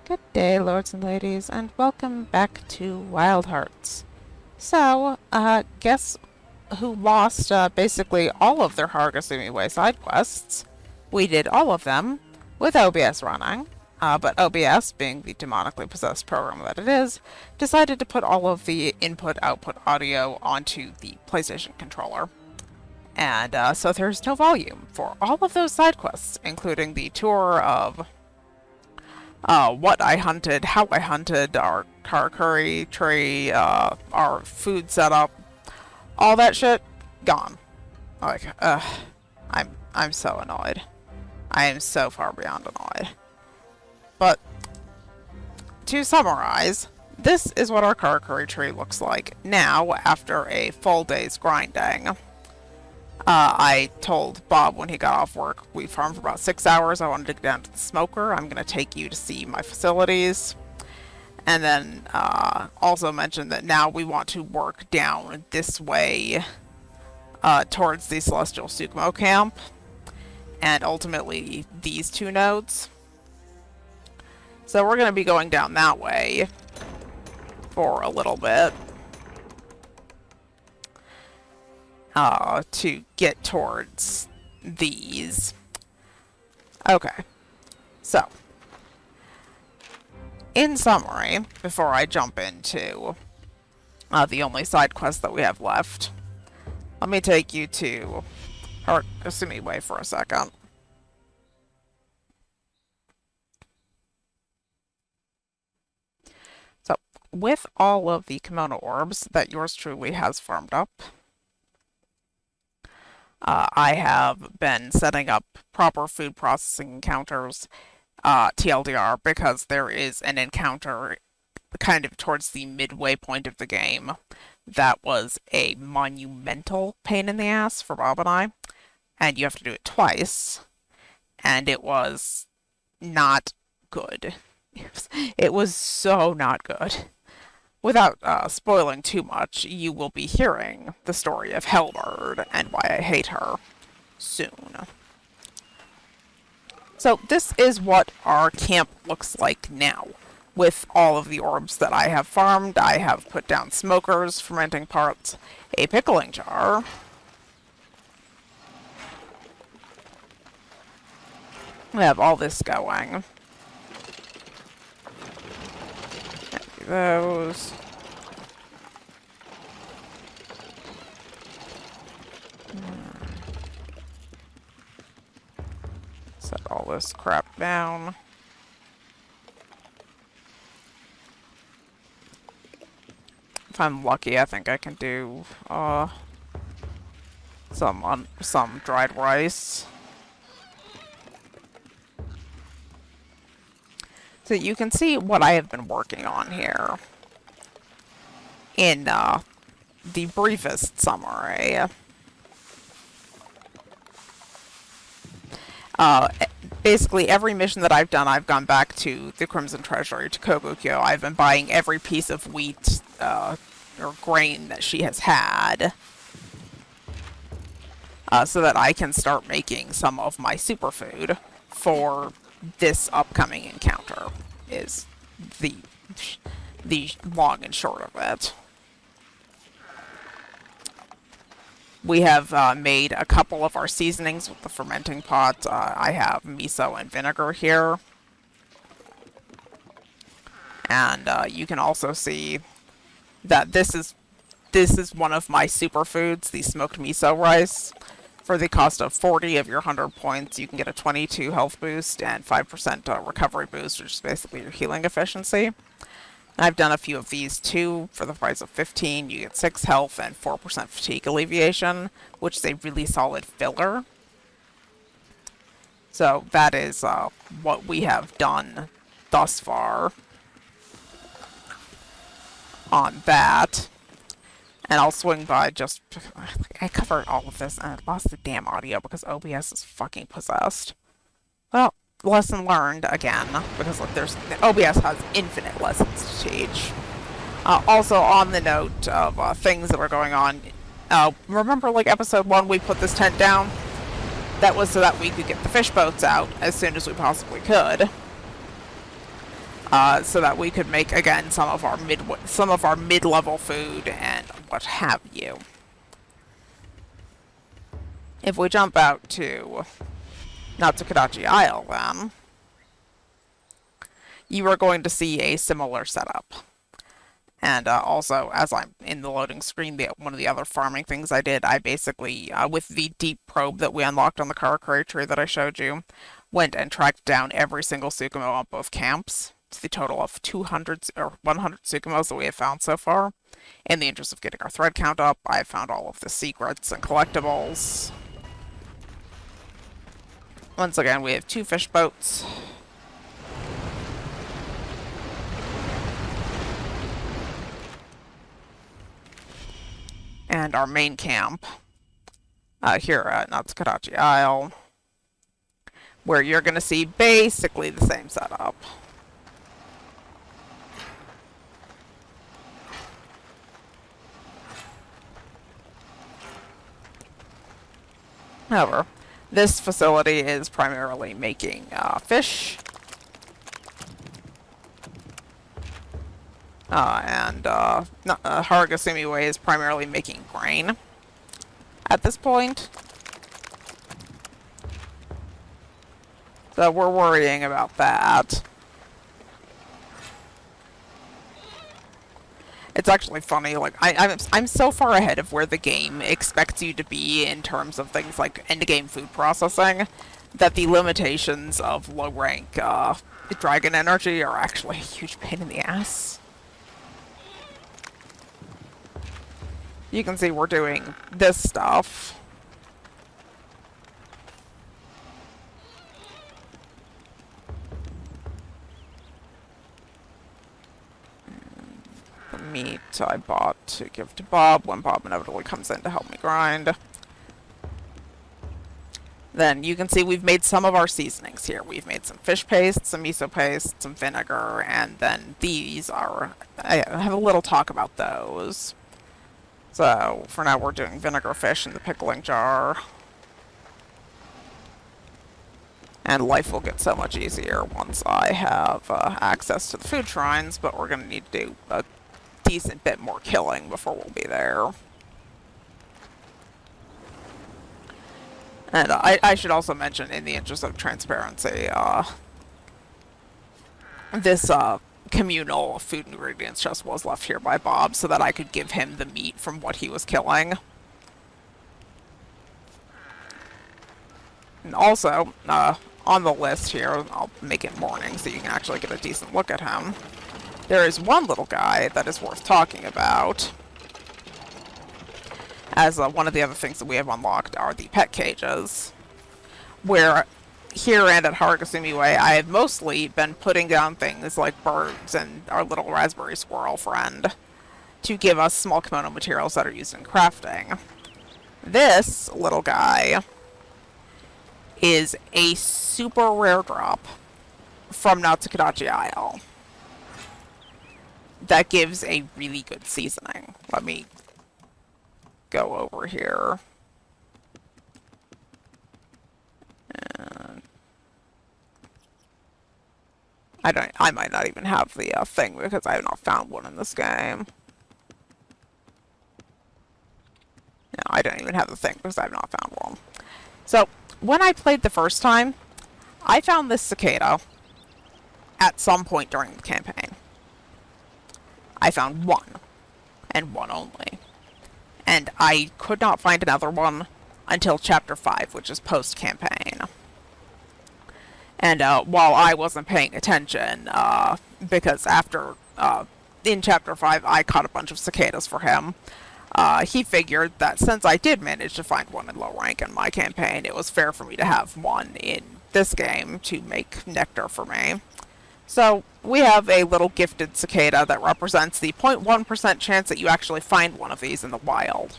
Good day, lords and ladies, and welcome back to Wild Hearts. So, guess who lost basically all of their Hargasumi Way side quests? We did all of them with OBS running, but OBS, being the demonically possessed program that it is, decided to put all of the input-output audio onto the PlayStation controller. And so there's no volume for all of those side quests, including the tour of what I hunted, how I hunted, our curry tree, our food setup, all that shit, gone. Like, I'm so annoyed. I am so far beyond annoyed. But, to summarize, this is what our curry tree looks like now after a full day's grinding. I told Bob when he got off work, we farmed for about 6 hours. I wanted to get down to the smoker. I'm going to take you to see my facilities. And then also mentioned that now we want to work down this way towards the Celestial Sukumo camp. And ultimately these two nodes. So we're going to be going down that way for a little bit. To get towards these. Okay, so in summary, before I jump into the only side quest that we have left, let me take you to Hargasumi Way for a second. So, with all of the kimono orbs that yours truly has farmed up, I have been setting up proper food processing encounters, TLDR, because there is an encounter kind of towards the midway point of the game that was a monumental pain in the ass for Bob and you have to do it twice, and it was not good. It was so not good. Without spoiling too much, you will be hearing the story of Hellbird and why I hate her soon. So this is what our camp looks like now. With all of the orbs that I have farmed, I have put down smokers, fermenting parts, a pickling jar. We have all this going. Those. Set all this crap down. If I'm lucky, I think I can do some dried rice. So you can see what I have been working on here in the briefest summary. Basically, every mission that I've done, I've gone back to the Crimson Treasury, to Kogukyo. I've been buying every piece of wheat or grain that she has had, so that I can start making some of my superfood for this upcoming encounter, is the long and short of it. We have made a couple of our seasonings with the fermenting pot. I have miso and vinegar here. And you can also see that this is one of my superfoods, the smoked miso rice. For the cost of 40 of your 100 points, you can get a 22 health boost and 5% recovery boost, which is basically your healing efficiency. I've done a few of these too. For the price of 15, you get 6 health and 4% fatigue alleviation, which is a really solid filler. So that is what we have done thus far on that. And I'll swing by just... I covered all of this and I lost the damn audio because OBS is fucking possessed. Well, lesson learned again, because look, OBS has infinite lessons to teach. Also, on the note of things that were going on, remember like episode 1 we put this tent down? That was so that we could get the fish boats out as soon as we possibly could. so that we could make again some of our mid-level food and what have you. If we jump out to Natsukadachi Isle, then you are going to see a similar setup. And also, as I'm in the loading screen, one of the other farming things I did, I basically, with the deep probe that we unlocked on the Karakuri tree that I showed you, went and tracked down every single Tsukumo on both camps. It's the total of 200 or 100 Tsukumos that we have found so far. In the interest of getting our thread count up, I found all of the secrets and collectibles. Once again, we have 2 fish boats. And our main camp here at Natsukadachi Isle, where you're going to see basically the same setup. However, this facility is primarily making fish. And Haragasumi Way is primarily making grain at this point. So we're worrying about that. It's actually funny, like, I'm so far ahead of where the game expects you to be in terms of things like endgame food processing, that the limitations of low-rank dragon energy are actually a huge pain in the ass. You can see we're doing this stuff. The meat I bought to give to Bob when Bob inevitably comes in to help me grind. Then you can see we've made some of our seasonings here. We've made some fish paste, some miso paste, some vinegar, and then these are... I have a little talk about those. So, for now we're doing vinegar fish in the pickling jar. And life will get so much easier once I have access to the food shrines, but we're going to need to do a decent bit more killing before we'll be there. And I should also mention, in the interest of transparency, this communal food ingredients chest was left here by Bob so that I could give him the meat from what he was killing. And also, on the list here, I'll make it morning so you can actually get a decent look at him. There is one little guy that is worth talking about, as one of the other things that we have unlocked are the pet cages, where here and at Haragasumi Way, I have mostly been putting down things like birds and our little raspberry squirrel friend to give us small kimono materials that are used in crafting. This little guy is a super rare drop from Natsukadachi Isle that gives a really good seasoning. Let me go over here. And I might not even have the thing because I have not found one in this game. No, I don't even have the thing because I have not found one. So, when I played the first time, I found this cicada at some point during the campaign. I found one, and one only. And I could not find another one until Chapter 5, which is post-campaign. And while I wasn't paying attention, because after, in Chapter 5, I caught a bunch of cicadas for him, he figured that since I did manage to find one in low rank in my campaign, it was fair for me to have one in this game to make nectar for me. So, we have a little gifted cicada that represents the 0.1% chance that you actually find one of these in the wild.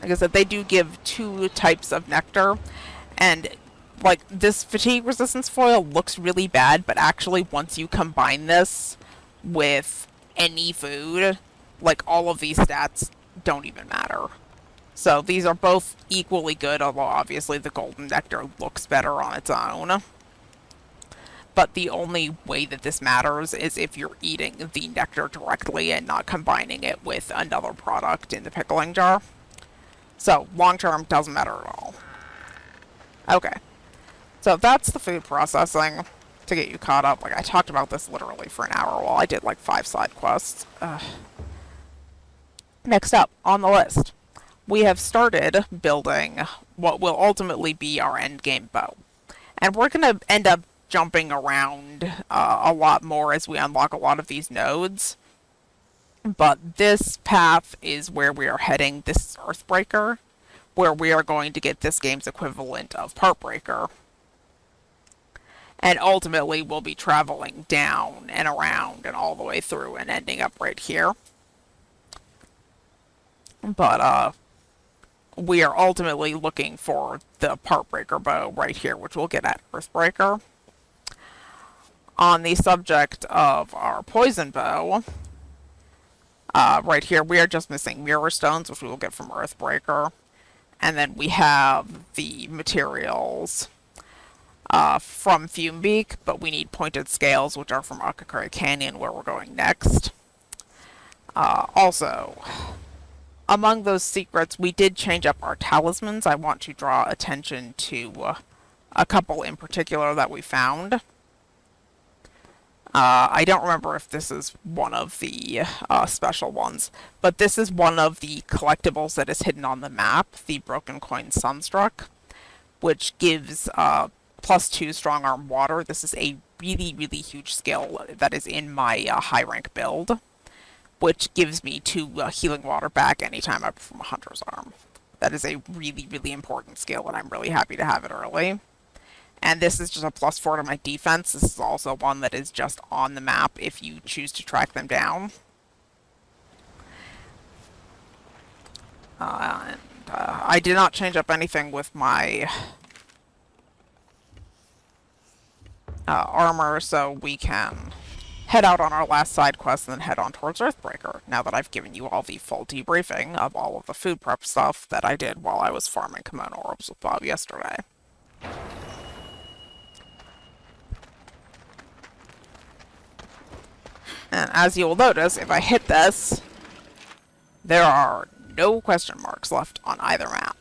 Like I said, they do give 2 types of nectar, and like this fatigue resistance foil looks really bad, but actually once you combine this with any food, like all of these stats don't even matter. So these are both equally good, although obviously the golden nectar looks better on its own. but the only way that this matters is if you're eating the nectar directly and not combining it with another product in the pickling jar. So, long term, doesn't matter at all. Okay. So that's the food processing to get you caught up. Like, I talked about this literally for an hour while I did like 5 side quests. Next up on the list, we have started building what will ultimately be our endgame bow. And we're going to end up jumping around a lot more as we unlock a lot of these nodes. But this path is where we are heading. This is Earthbreaker, where we are going to get this game's equivalent of Partbreaker. And ultimately, we'll be traveling down and around and all the way through and ending up right here. But, we are ultimately looking for the Partbreaker bow right here, which we'll get at Earthbreaker. On the subject of our poison bow, right here, we are just missing mirror stones, which we will get from Earthbreaker. And then we have the materials from Fumebeak, but we need pointed scales, which are from Akakari Canyon, where we're going next. Also, among those secrets, we did change up our talismans. I want to draw attention to a couple in particular that we found. I don't remember if this is one of the special ones, but this is one of the collectibles that is hidden on the map, the Broken Coin Sunstruck, which gives +2 strong arm water. This is a really, really huge skill that is in my high rank build, which gives me 2 healing water back anytime I perform a Hunter's Arm. That is a really, really important skill, and I'm really happy to have it early. And this is just a +4 to my defense. This is also one that is just on the map if you choose to track them down. I did not change up anything with my armor, so we can head out on our last side quest and then head on towards Earthbreaker, now that I've given you all the full debriefing of all of the food prep stuff that I did while I was farming kimono orbs with Bob yesterday. And as you will notice, if I hit this, there are no question marks left on either map.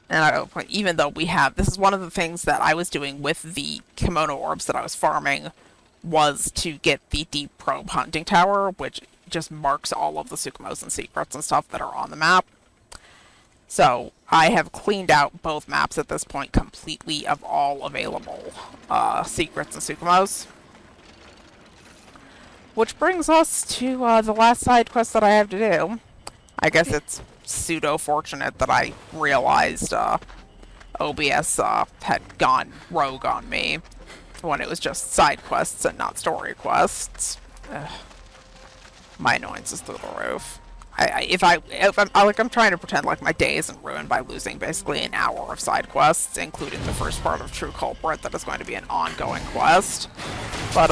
And even though we have, this is one of the things that I was doing with the kimono orbs that I was farming, was to get the deep probe hunting tower, which just marks all of the Sukumosen secrets and stuff that are on the map. So I have cleaned out both maps at this point completely of all available secrets and Sukumos. Which brings us to the last side quest that I have to do. I guess it's pseudo-fortunate that I realized OBS had gone rogue on me when it was just side quests and not story quests. My annoyance is through the roof. I'm trying to pretend like my day isn't ruined by losing basically an hour of side quests, including the first part of True Culprit that is going to be an ongoing quest. But,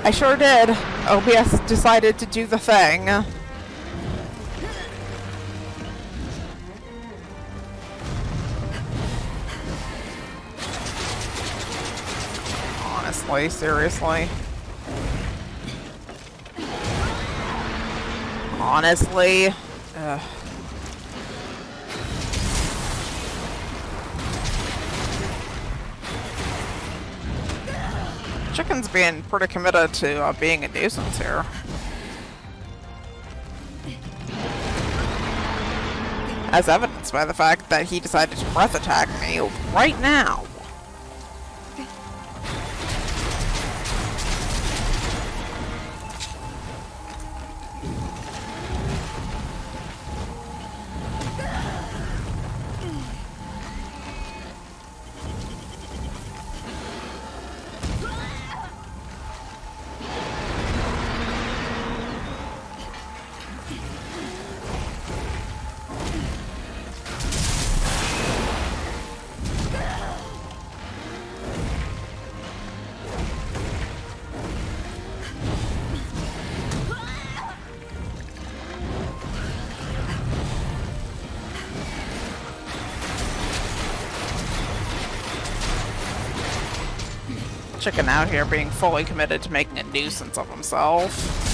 I sure did. OBS decided to do the thing. Honestly, seriously. Honestly. Ugh. Chicken's being pretty committed to being a nuisance here. As evidenced by the fact that he decided to breath attack me right now. chicken out here being fully committed to making a nuisance of himself.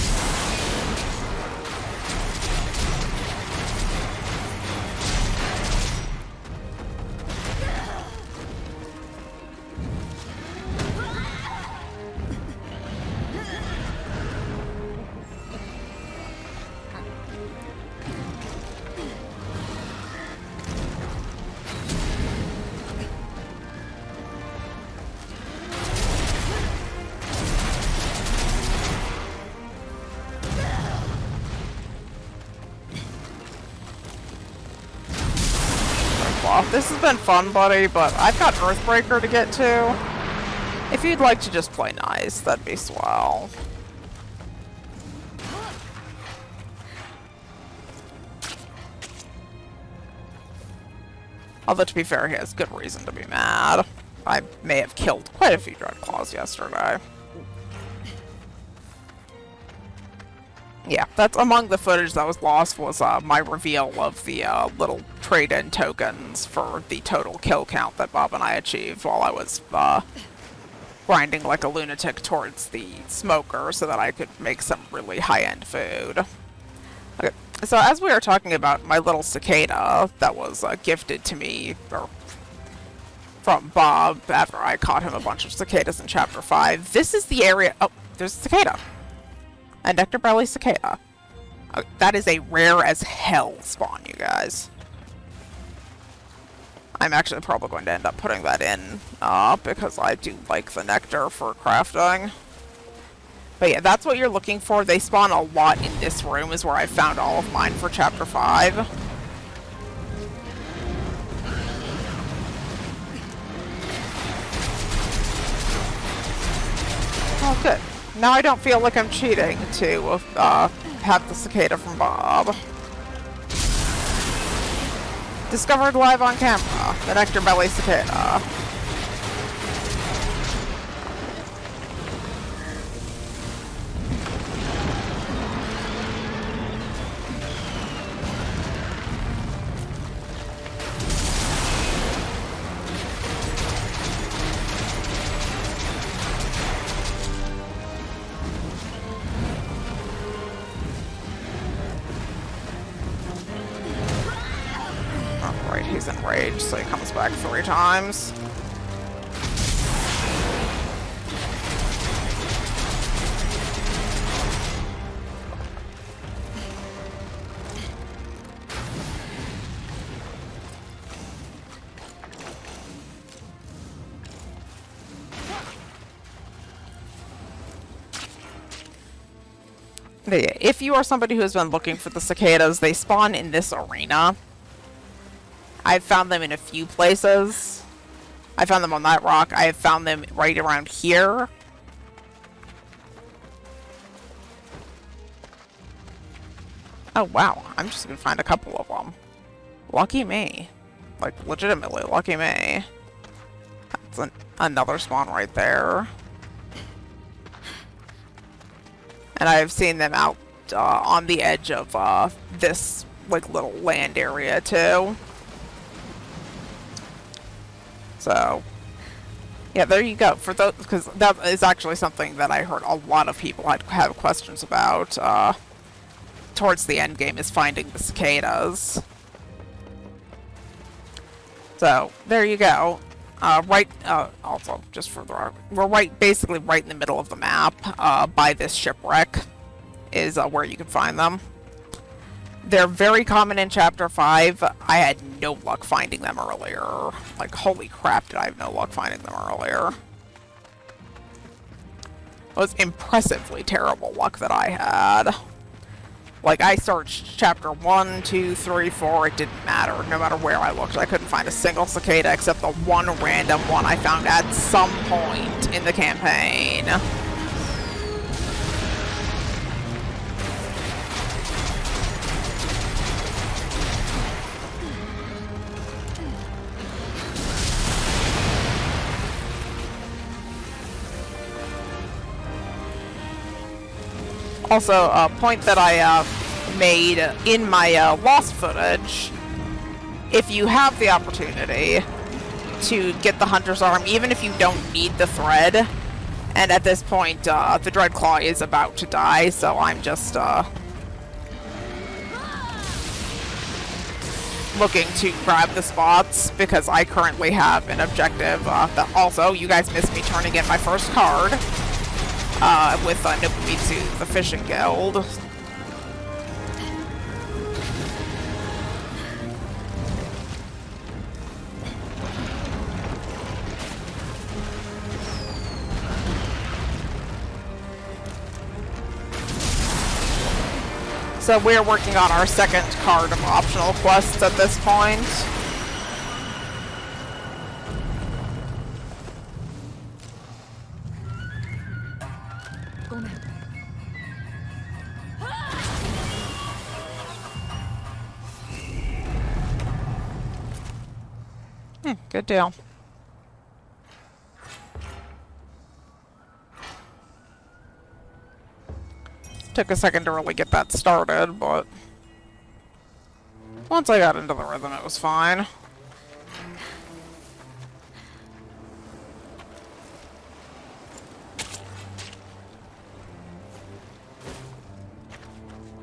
This has been fun, buddy, but I've got Earthbreaker to get to. If you'd like to just play nice, that'd be swell. Although, to be fair, he has good reason to be mad. I may have killed quite a few Dreadclaws yesterday. Yeah, that's among the footage that was lost was my reveal of the little trade-in tokens for the total kill count that Bob and I achieved while I was grinding like a lunatic towards the smoker so that I could make some really high-end food. Okay, so as we were talking about my little cicada that was gifted to me from Bob after I caught him a bunch of cicadas in Chapter 5, this is the area... Oh, there's a cicada. A nectar belly cicada. That is a rare as hell spawn, you guys. I'm actually probably going to end up putting that in, because I do like the nectar for crafting. But yeah, that's what you're looking for. They spawn a lot in this room, is where I found all of mine for Chapter 5. Oh, good. Now I don't feel like I'm cheating to have the cicada from Bob. Discovered live on camera, the nectar belly cicada. He's enraged, so he comes back 3 times. But yeah, if you are somebody who has been looking for the cicadas, they spawn in this arena. I've found them in a few places. I found them on that rock. I have found them right around here. Oh, wow. I'm just gonna find a couple of them. Lucky me. Like, legitimately, lucky me. That's another spawn right there. And I've seen them out on the edge of this, like, little land area, too. So, yeah, there you go. For those, because that is actually something that I heard a lot of people have questions about towards the end game, is finding the cicadas. So there you go. Also, just for the we're basically right in the middle of the map. By this shipwreck is where you can find them. They're very common in Chapter 5. I had no luck finding them earlier. Like, holy crap, did I have no luck finding them earlier. It was impressively terrible luck that I had. Like, I searched Chapter 1, 2, 3, 4, it didn't matter. No matter where I looked, I couldn't find a single cicada except the one random one I found at some point in the campaign. Also, a point that I made in my lost footage, if you have the opportunity to get the Hunter's Arm, even if you don't need the thread, And at this point, the Dreadclaw is about to die, so I'm just looking to grab the spots because I currently have an objective that also, you guys missed me turning in my first card with Nobumitsu, the Fishing Guild. So we're working on our second card of optional quests at this point. Good deal. Took a second to really get that started, but once I got into the rhythm, it was fine.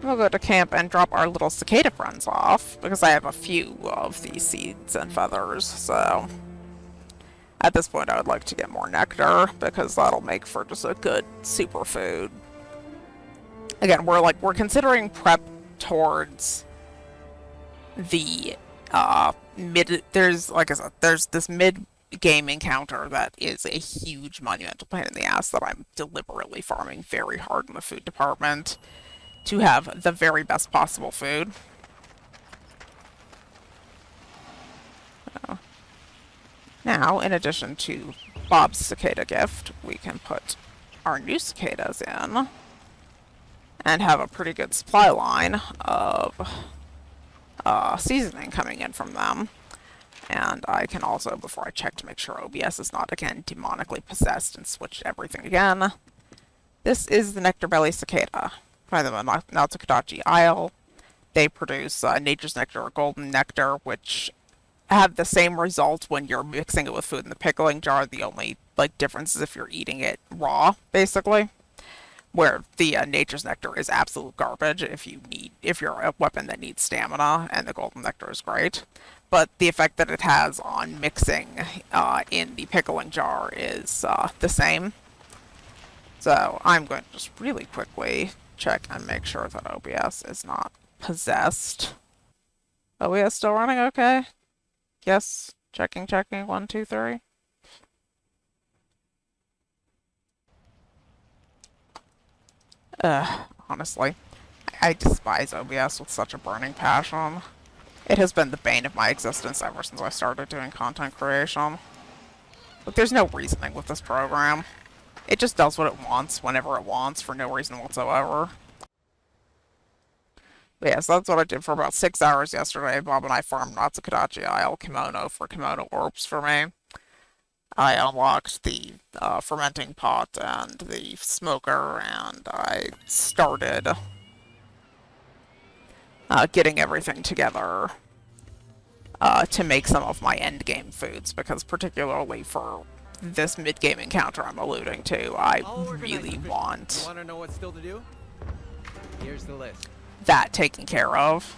We'll go to camp and drop our little cicada friends off, because I have a few of these seeds and feathers, so at this point I would like to get more nectar, because that'll make for just a good superfood. Again, we're considering prep towards the like I said, there's this mid-game encounter that is a huge monumental pain in the ass that I'm deliberately farming very hard in the food department to have the very best possible food. So, now, in addition to Bob's cicada gift, we can put our new cicadas in and have a pretty good supply line of seasoning coming in from them. And I can also, before I check to make sure OBS is not, again, demonically possessed and switch everything again. This is the Nectar Belly Cicada. Find them in Natsukadachi Isle. They produce Nature's Nectar or Golden Nectar, which have the same result when you're mixing it with food in the pickling jar. The only difference is if you're eating it raw, basically. Where the Nature's Nectar is absolute garbage if you're a weapon that needs stamina, and the Golden Nectar is great. But the effect that it has on mixing in the pickling jar is the same. So I'm going to just really quickly check and make sure that OBS is not possessed. OBS still running okay? Yes. Checking. 1, 2, 3. Honestly, I despise OBS with such a burning passion. It has been the bane of my existence ever since I started doing content creation. But there's no reasoning with this program. It just does what it wants, whenever it wants, for no reason whatsoever. But yeah, so that's what I did for about 6 hours yesterday. Bob and I farmed Natsukadachi Isle kimono for kimono orbs for me. I unlocked the fermenting pot and the smoker, and I started getting everything together to make some of my endgame foods, because particularly for this mid-game encounter I'm alluding to, I really want to know what's still to do? Here's the list. That taken care of.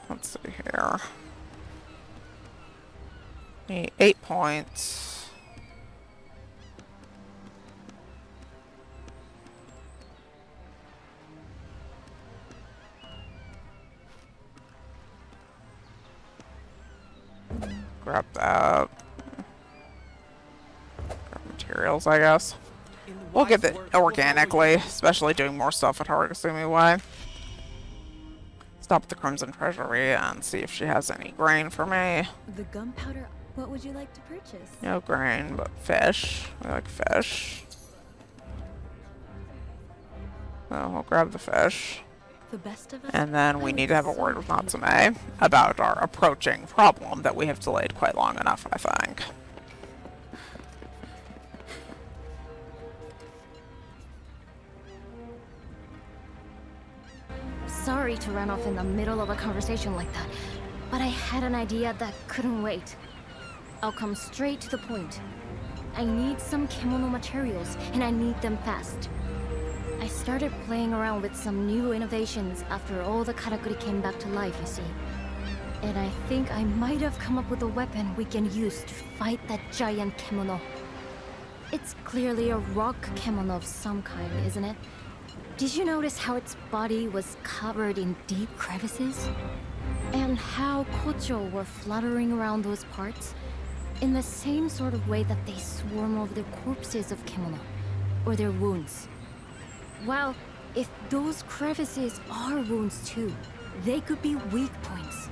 Let's see here. 8 points. Grab that. Grab materials, I guess. We'll get it organically, especially doing more stuff at Hargasumi Way. Stop at the Crimson Treasury and see if she has any grain for me. The gunpowder, what would you like to purchase? No grain, but fish. We like fish. So we'll grab the fish. The best of us. And then we need to have a word with Natsume about our approaching problem that we have delayed quite long enough, I think. Sorry to run off in the middle of a conversation like that, but I had an idea that couldn't wait. I'll come straight to the point. I need some kimono materials, and I need them fast. I started playing around with some new innovations after all the karakuri came back to life, you see. And I think I might have come up with a weapon we can use to fight that giant kimono. It's clearly a rock kimono of some kind, isn't it? Did you notice how its body was covered in deep crevices? And how kocho were fluttering around those parts? In the same sort of way that they swarm over the corpses of kimono, or their wounds. Well, if those crevices are wounds too, they could be weak points.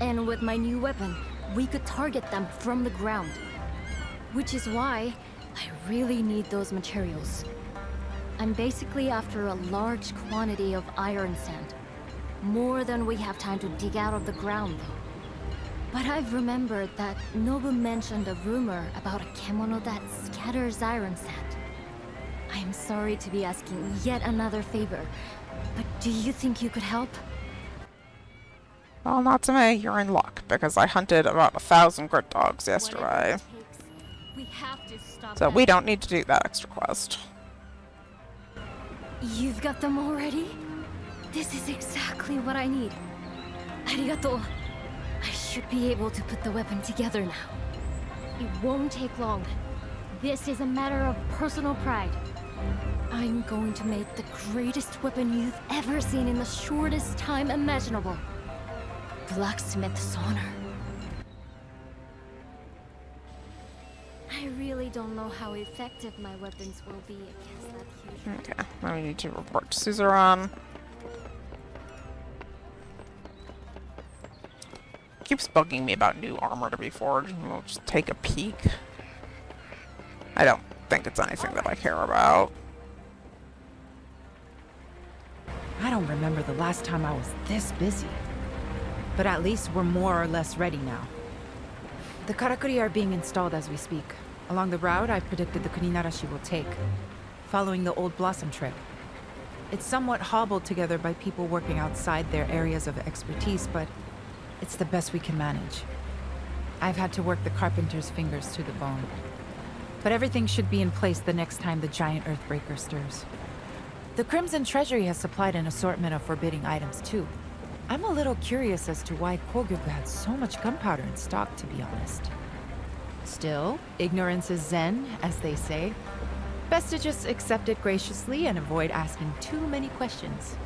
And with my new weapon, we could target them from the ground. Which is why I really need those materials. I'm basically after a large quantity of iron sand. More than we have time to dig out of the ground, though. But I've remembered that Nobu mentioned a rumor about a kimono that scatters iron sand. I am sorry to be asking yet another favor, but do you think you could help? Well, not to me. You're in luck, because I hunted about 1,000 grit dogs yesterday. We have to stop So that. we don't need to do that extra quest. You've got them already? This is exactly what I need. Arigato. I should be able to put the weapon together now. It won't take long. This is a matter of personal pride. I'm going to make the greatest weapon you've ever seen in the shortest time imaginable. Blacksmith's honor. I really don't know how effective my weapons will be against that huge... Okay, now we need to report to Suzerain. Keeps bugging me about new armor to be forged. We'll just take a peek. I don't think it's anything that I care about. I don't remember the last time I was this busy. But at least we're more or less ready now. The karakuri are being installed as we speak. Along the route I predicted the Kuninarashi will take, following the old Blossom Trail. It's somewhat hobbled together by people working outside their areas of expertise, but it's the best we can manage. I've had to work the carpenter's fingers to the bone. But everything should be in place the next time the giant Earthbreaker stirs. The Crimson Treasury has supplied an assortment of forbidding items too. I'm a little curious as to why Kogyoku had so much gunpowder in stock, to be honest. Still, ignorance is zen, as they say. Best to just accept it graciously and avoid asking too many questions.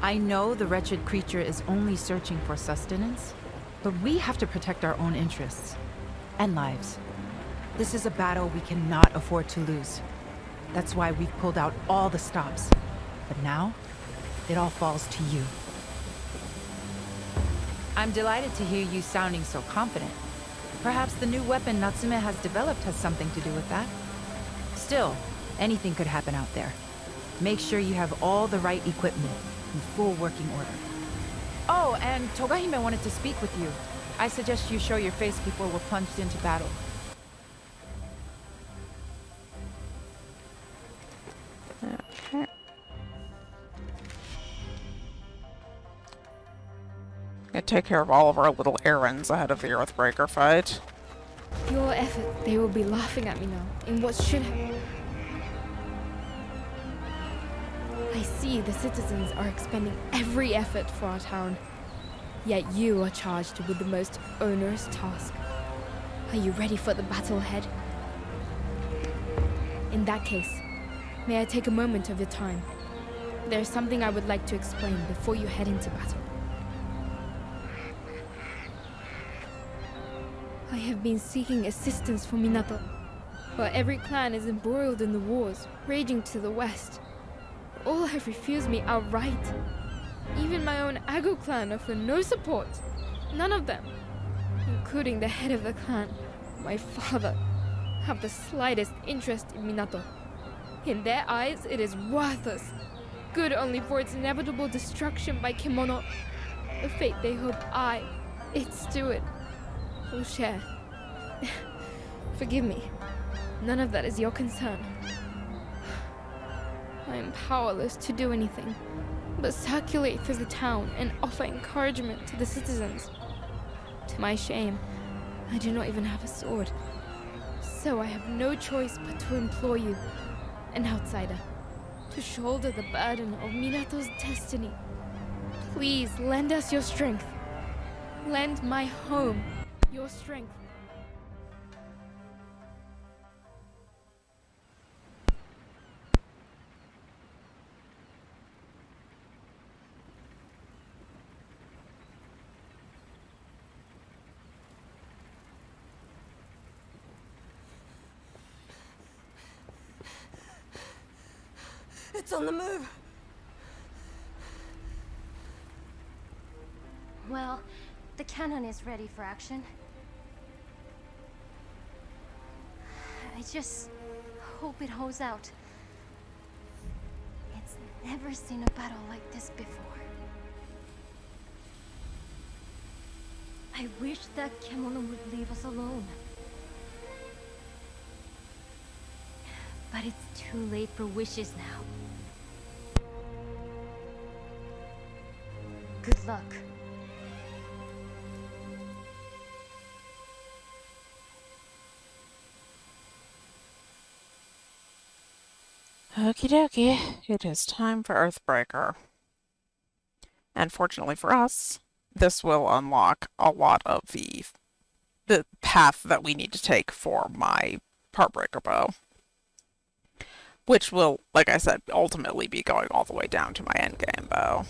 I know the wretched creature is only searching for sustenance, but we have to protect our own interests and lives. This is a battle we cannot afford to lose. That's why we've pulled out all the stops. But now, it all falls to you. I'm delighted to hear you sounding so confident. Perhaps the new weapon Natsume has developed has something to do with that. Still, anything could happen out there. Make sure you have all the right equipment in full working order. Oh, and Togahime wanted to speak with you. I suggest you show your face before we're plunged into battle. Okay. Gonna take care of all of our little errands ahead of the Earthbreaker fight. Your effort, they will be laughing at me now, in what should have... I see the citizens are expending every effort for our town. Yet you are charged with the most onerous task. Are you ready for the battle ahead? In that case, may I take a moment of your time? There is something I would like to explain before you head into battle. I have been seeking assistance from Minato, but every clan is embroiled in the wars raging to the west. All have refused me outright. Even my own Ago clan offer no support. None of them, including the head of the clan, my father, have the slightest interest in Minato. In their eyes, it is worthless, good only for its inevitable destruction by kimono, a fate they hope I, its steward, will share. Forgive me, none of that is your concern. I am powerless to do anything but circulate through the town and offer encouragement to the citizens. To my shame, I do not even have a sword. So I have no choice but to implore you, an outsider, to shoulder the burden of Minato's destiny. Please lend us your strength. Lend my home your strength. It's on the move. Well, the cannon is ready for action. I just hope it holds out. It's never seen a battle like this before. I wish that Kemono would leave us alone. But it's too late for wishes now. Good luck. Okie dokie, it is time for Earthbreaker. And fortunately for us, this will unlock a lot of the path that we need to take for my Heartbreaker bow. Which will, like I said, ultimately be going all the way down to my endgame bow.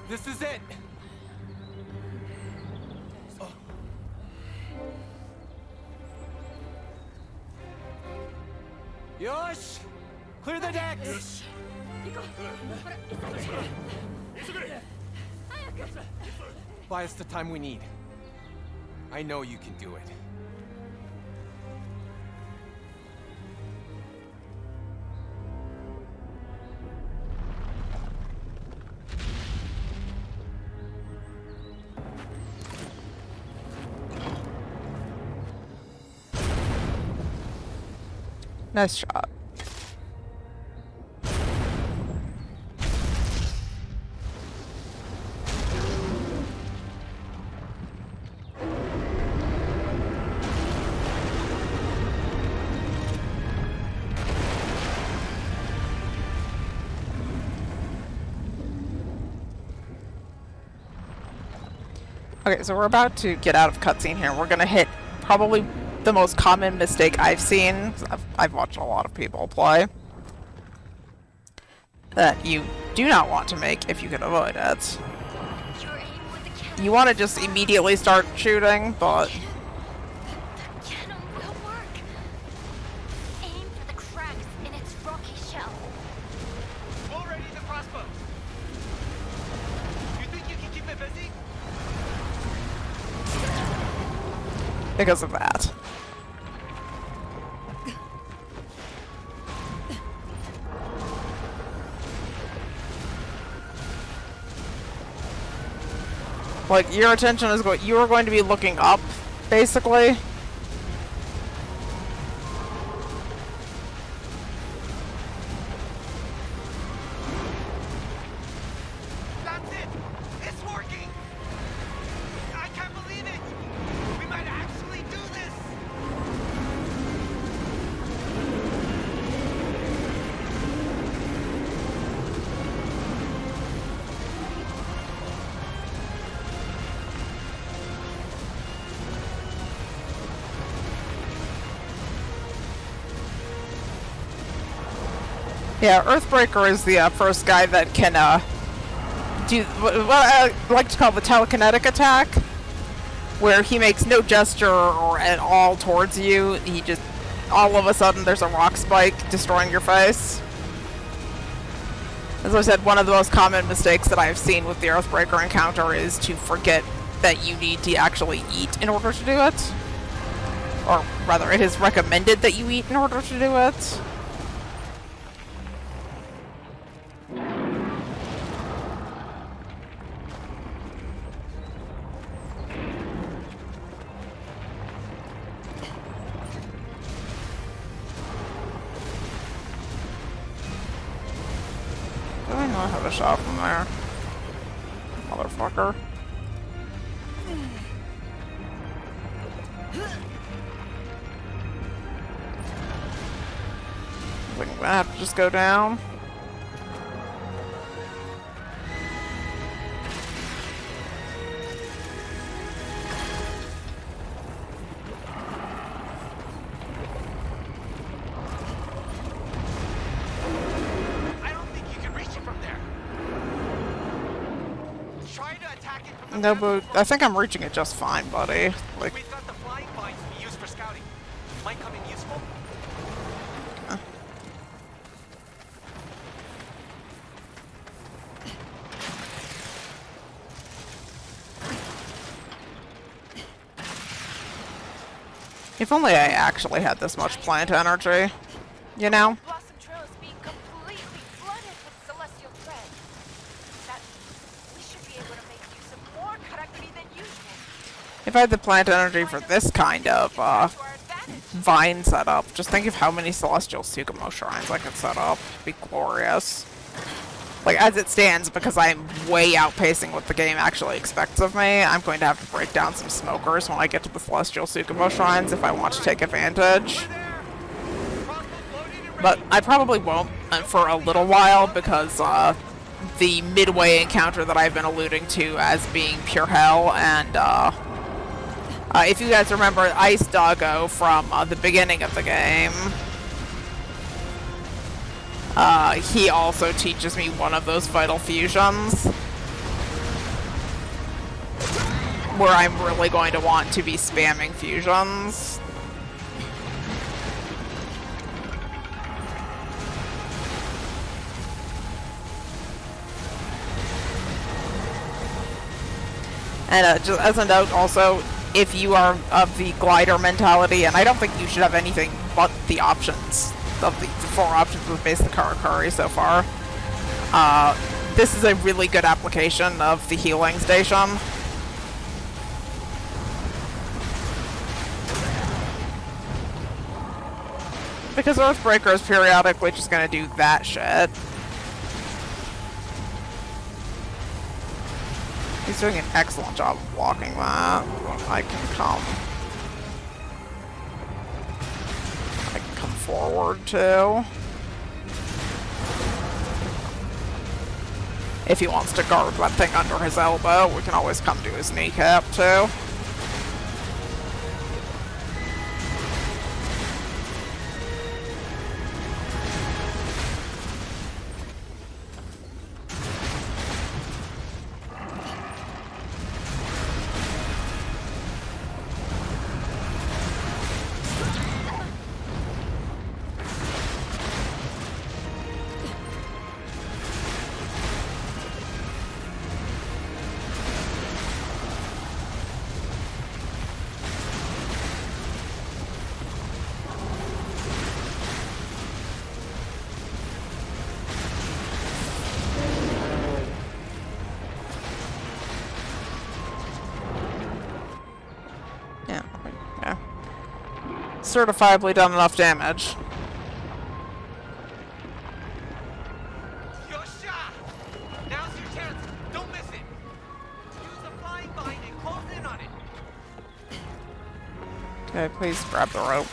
This is it! Yosh! Clear the decks! Buy us the time we need. I know you can do it. Nice shot. Okay, so we're about to get out of cutscene here. We're gonna hit probably the most common mistake I've seen. I've watched a lot of people play. That you do not want to make if you can avoid it. You want to just immediately start shooting, but... The cannon will work. Aim for the cracks in its rocky shell. Already the crossbow! You think you can keep it busy? because of that. Like, your attention is you are going to be looking up, basically. That's it! It's working! I can't believe it! We might actually do this! Yeah, Earthbreaker is the first guy that can do what I like to call the telekinetic attack, where he makes no gesture or at all towards you. He just, all of a sudden, there's a rock spike destroying your face. As I said, one of the most common mistakes that I've seen with the Earthbreaker encounter is to forget that you need to actually eat in order to do it. Or rather, it is recommended that you eat in order to do it. Do I know how to shot from there? Motherfucker. Like, I'm gonna have to just go down. I don't think you can reach it from there. Try to attack it from the No, ground but before- I think I'm reaching it just fine, buddy. Like, We've got the flying vines we use for scouting. Might come in useful. if only I actually had this much plant energy, you know? Blossom Trail is being completely flooded with celestial thread. That we should be able to make use of more karakuri than usual. If I had the plant energy for this kind of, To our advantage. vine setup, just think of how many celestial Sugamo shrines I could set up. It'd be glorious. Like, as it stands, because I'm way outpacing what the game actually expects of me, I'm going to have to break down some smokers when I get to the celestial Sugamo shrines if I want to take advantage. We're there. Crossbow loaded and ready. But I probably won't for a little while because the midway encounter that I've been alluding to as being pure hell, and if you guys remember Ice Doggo from the beginning of the game, he also teaches me one of those vital fusions where I'm really going to want to be spamming fusions. And just as a note also, if you are of the glider mentality, and I don't think you should have anything but the options, of the 4 options with basic Karakuri so far, this is a really good application of the healing station. Because Earthbreaker is periodically just gonna do that shit. He's doing an excellent job of blocking that. I can come forward too. If he wants to guard that thing under his elbow, we can always come to his kneecap too. Yeah. Certifiably done enough damage. Yosha! Now's your chance. Don't miss it. Use a flying vine and close in on it. Okay, please grab the rope.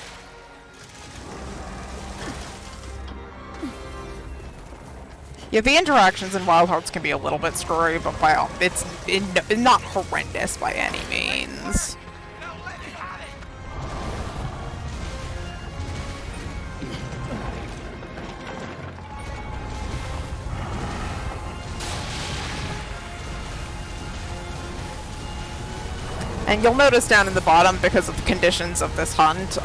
Yeah, the interactions in Wild Hearts can be a little bit screwy, but by all, it's not horrendous by any means. Now let it have it. And you'll notice down in the bottom, because of the conditions of this hunt,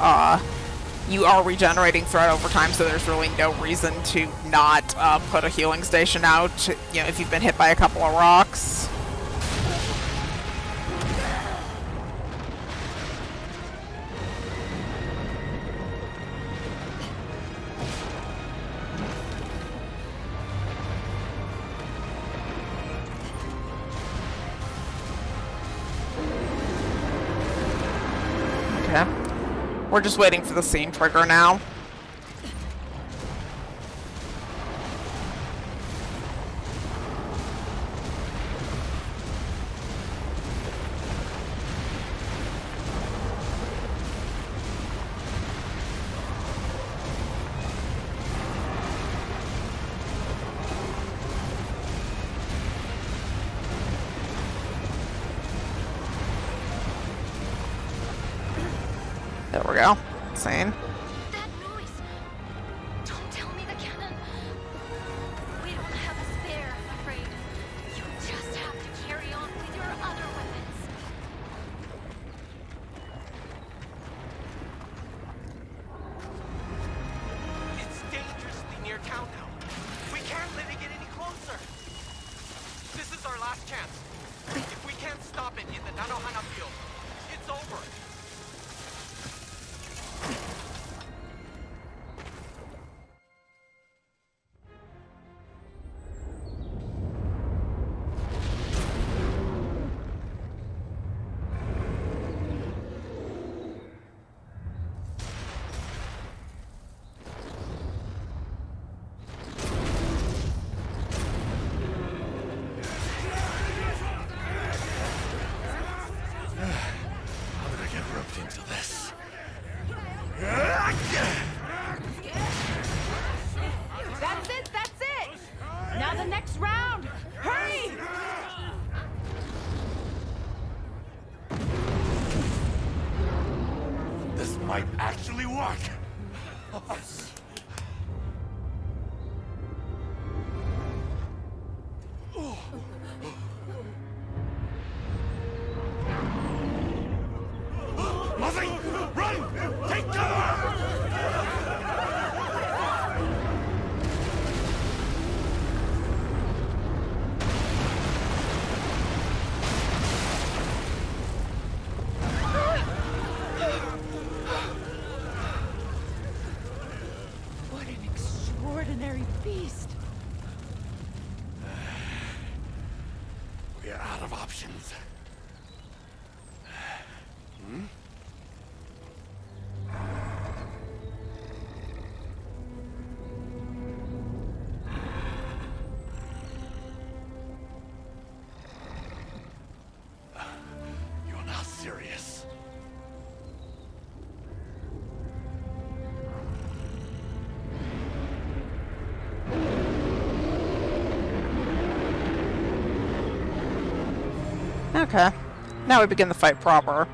you are regenerating thread over time, so there's really no reason to not put a healing station out, you know, if you've been hit by a couple of rocks. Okay. We're just waiting for the scene trigger now. go. Insane. That noise! Don't tell me the cannon! We don't have a spare, I'm afraid. You just have to carry on with your other weapons. It's dangerously near town now. We can't let it get any closer. This is our last chance. If we can't stop it in the Nanohana field, it's over. How did I get roped into this? That's it! That's it! Now the next round! Hurry! This might actually work. Nothing! Run! Take cover! What an extraordinary beast! We're out of options. You're not serious. Okay. Now we begin the fight proper.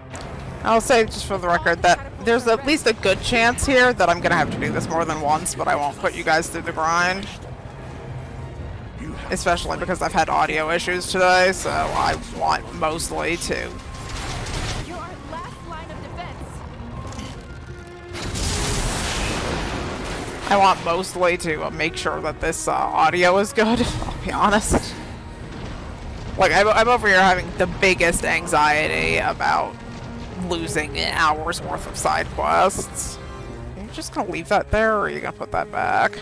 I'll say, just for the record, that there's at least a good chance here that I'm gonna have to do this more than once, but I won't put you guys through the grind. Especially because I've had audio issues today, so I want mostly to. You're our last line of defense! I want mostly to make sure that this audio is good, I'll be honest. Like, I'm over here having the biggest anxiety about losing an hour's worth of side quests. Are you just gonna leave that there, or are you gonna put that back?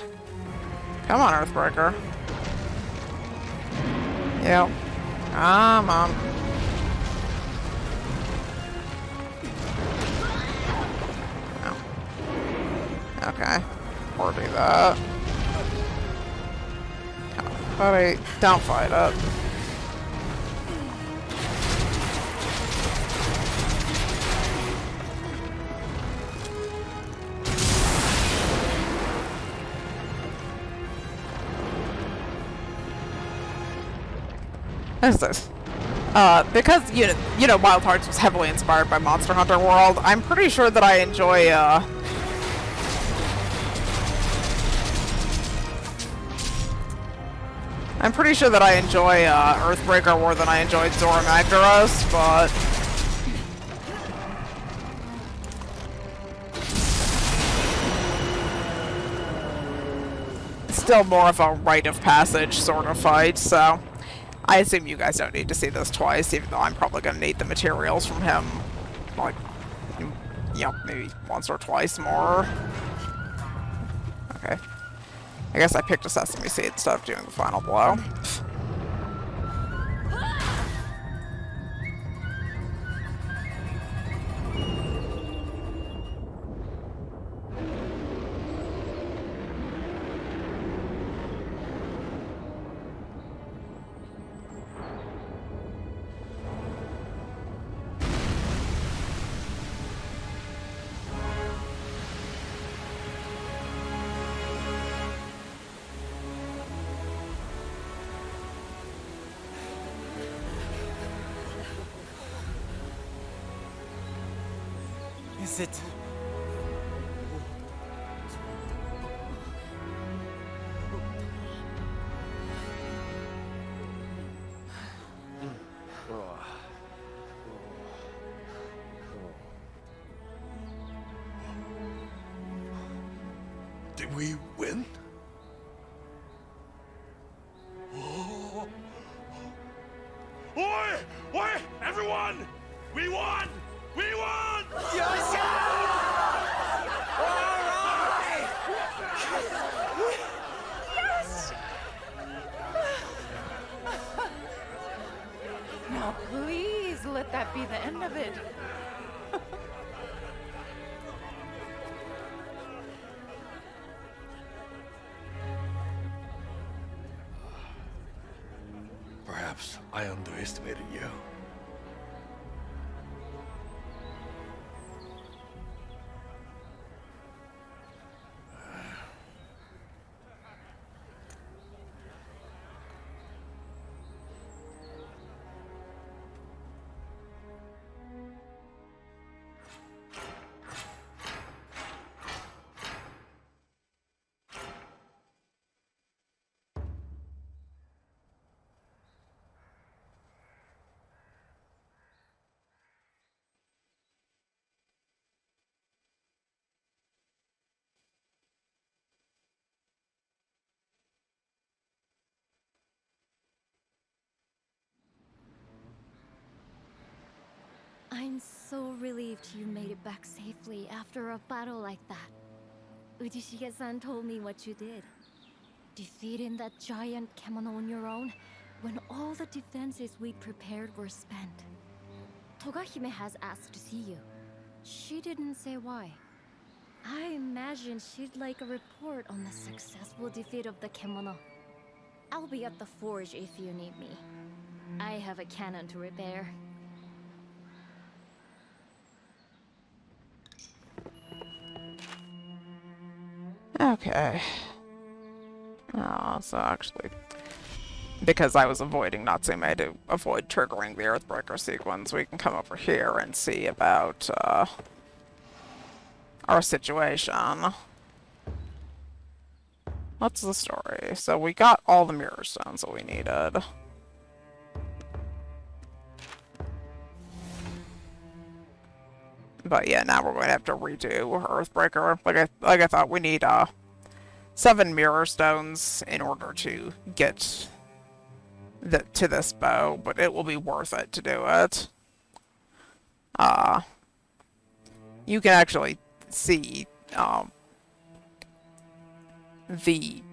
Come on, Earthbreaker. Yep. Come on. Oh. Okay. Or do that. Come on, buddy. Don't fight it. What is this? Because, you know, Wild Hearts was heavily inspired by Monster Hunter World, I'm pretty sure that I enjoy, Earthbreaker more than I enjoyed Zora Magdaros, but... it's still more of a rite of passage sort of fight, so... I assume you guys don't need to see this twice, even though I'm probably going to need the materials from him, like, you know, maybe once or twice more. Okay. I guess I picked a sesame seed instead of doing the final blow. Is it Did we win? Oh. Oi! Oi! Everyone! We won! We won! Now please let that be the end of it. Perhaps I underestimated you. I'm so relieved you made it back safely after a battle like that. Ujishige-san told me what you did. Defeating that giant kemono on your own, when all the defenses we'd prepared were spent. Togahime has asked to see you. She didn't say why. I imagine she'd like a report on the successful defeat of the kemono. I'll be at the forge if you need me. I have a cannon to repair. Okay. Oh, so actually, because I was avoiding Natsume to avoid triggering the Earthbreaker sequence, we can come over here and see about our situation. What's the story? So we got all the mirror stones that we needed. But yeah, now we're going to have to redo Earthbreaker. Like I thought, we need 7 mirror stones in order to get to this bow, but it will be worth it to do it. You can actually see the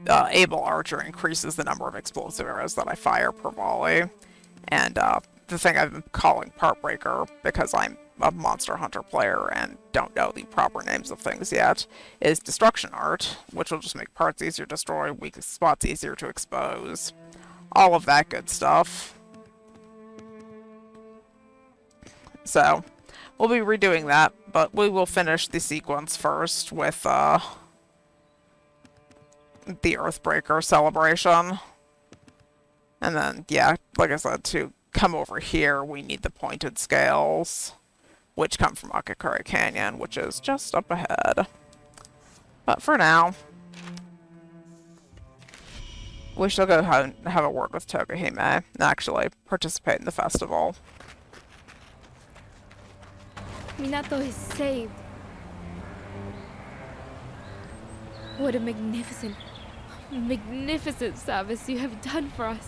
able archer increases the number of explosive arrows that I fire per volley, and the thing I've been calling Part Breaker, because I'm a Monster Hunter player and don't know the proper names of things yet, is Destruction Art, which will just make parts easier to destroy, weak spots easier to expose. All of that good stuff. So, we'll be redoing that, but we will finish the sequence first with the Earthbreaker celebration. And then, yeah, like I said, to come over here, we need the pointed scales, which come from Akakura Canyon, which is just up ahead. But for now, we shall go have a word with Togahime and actually participate in the festival. Minato is saved. What a magnificent service you have done for us.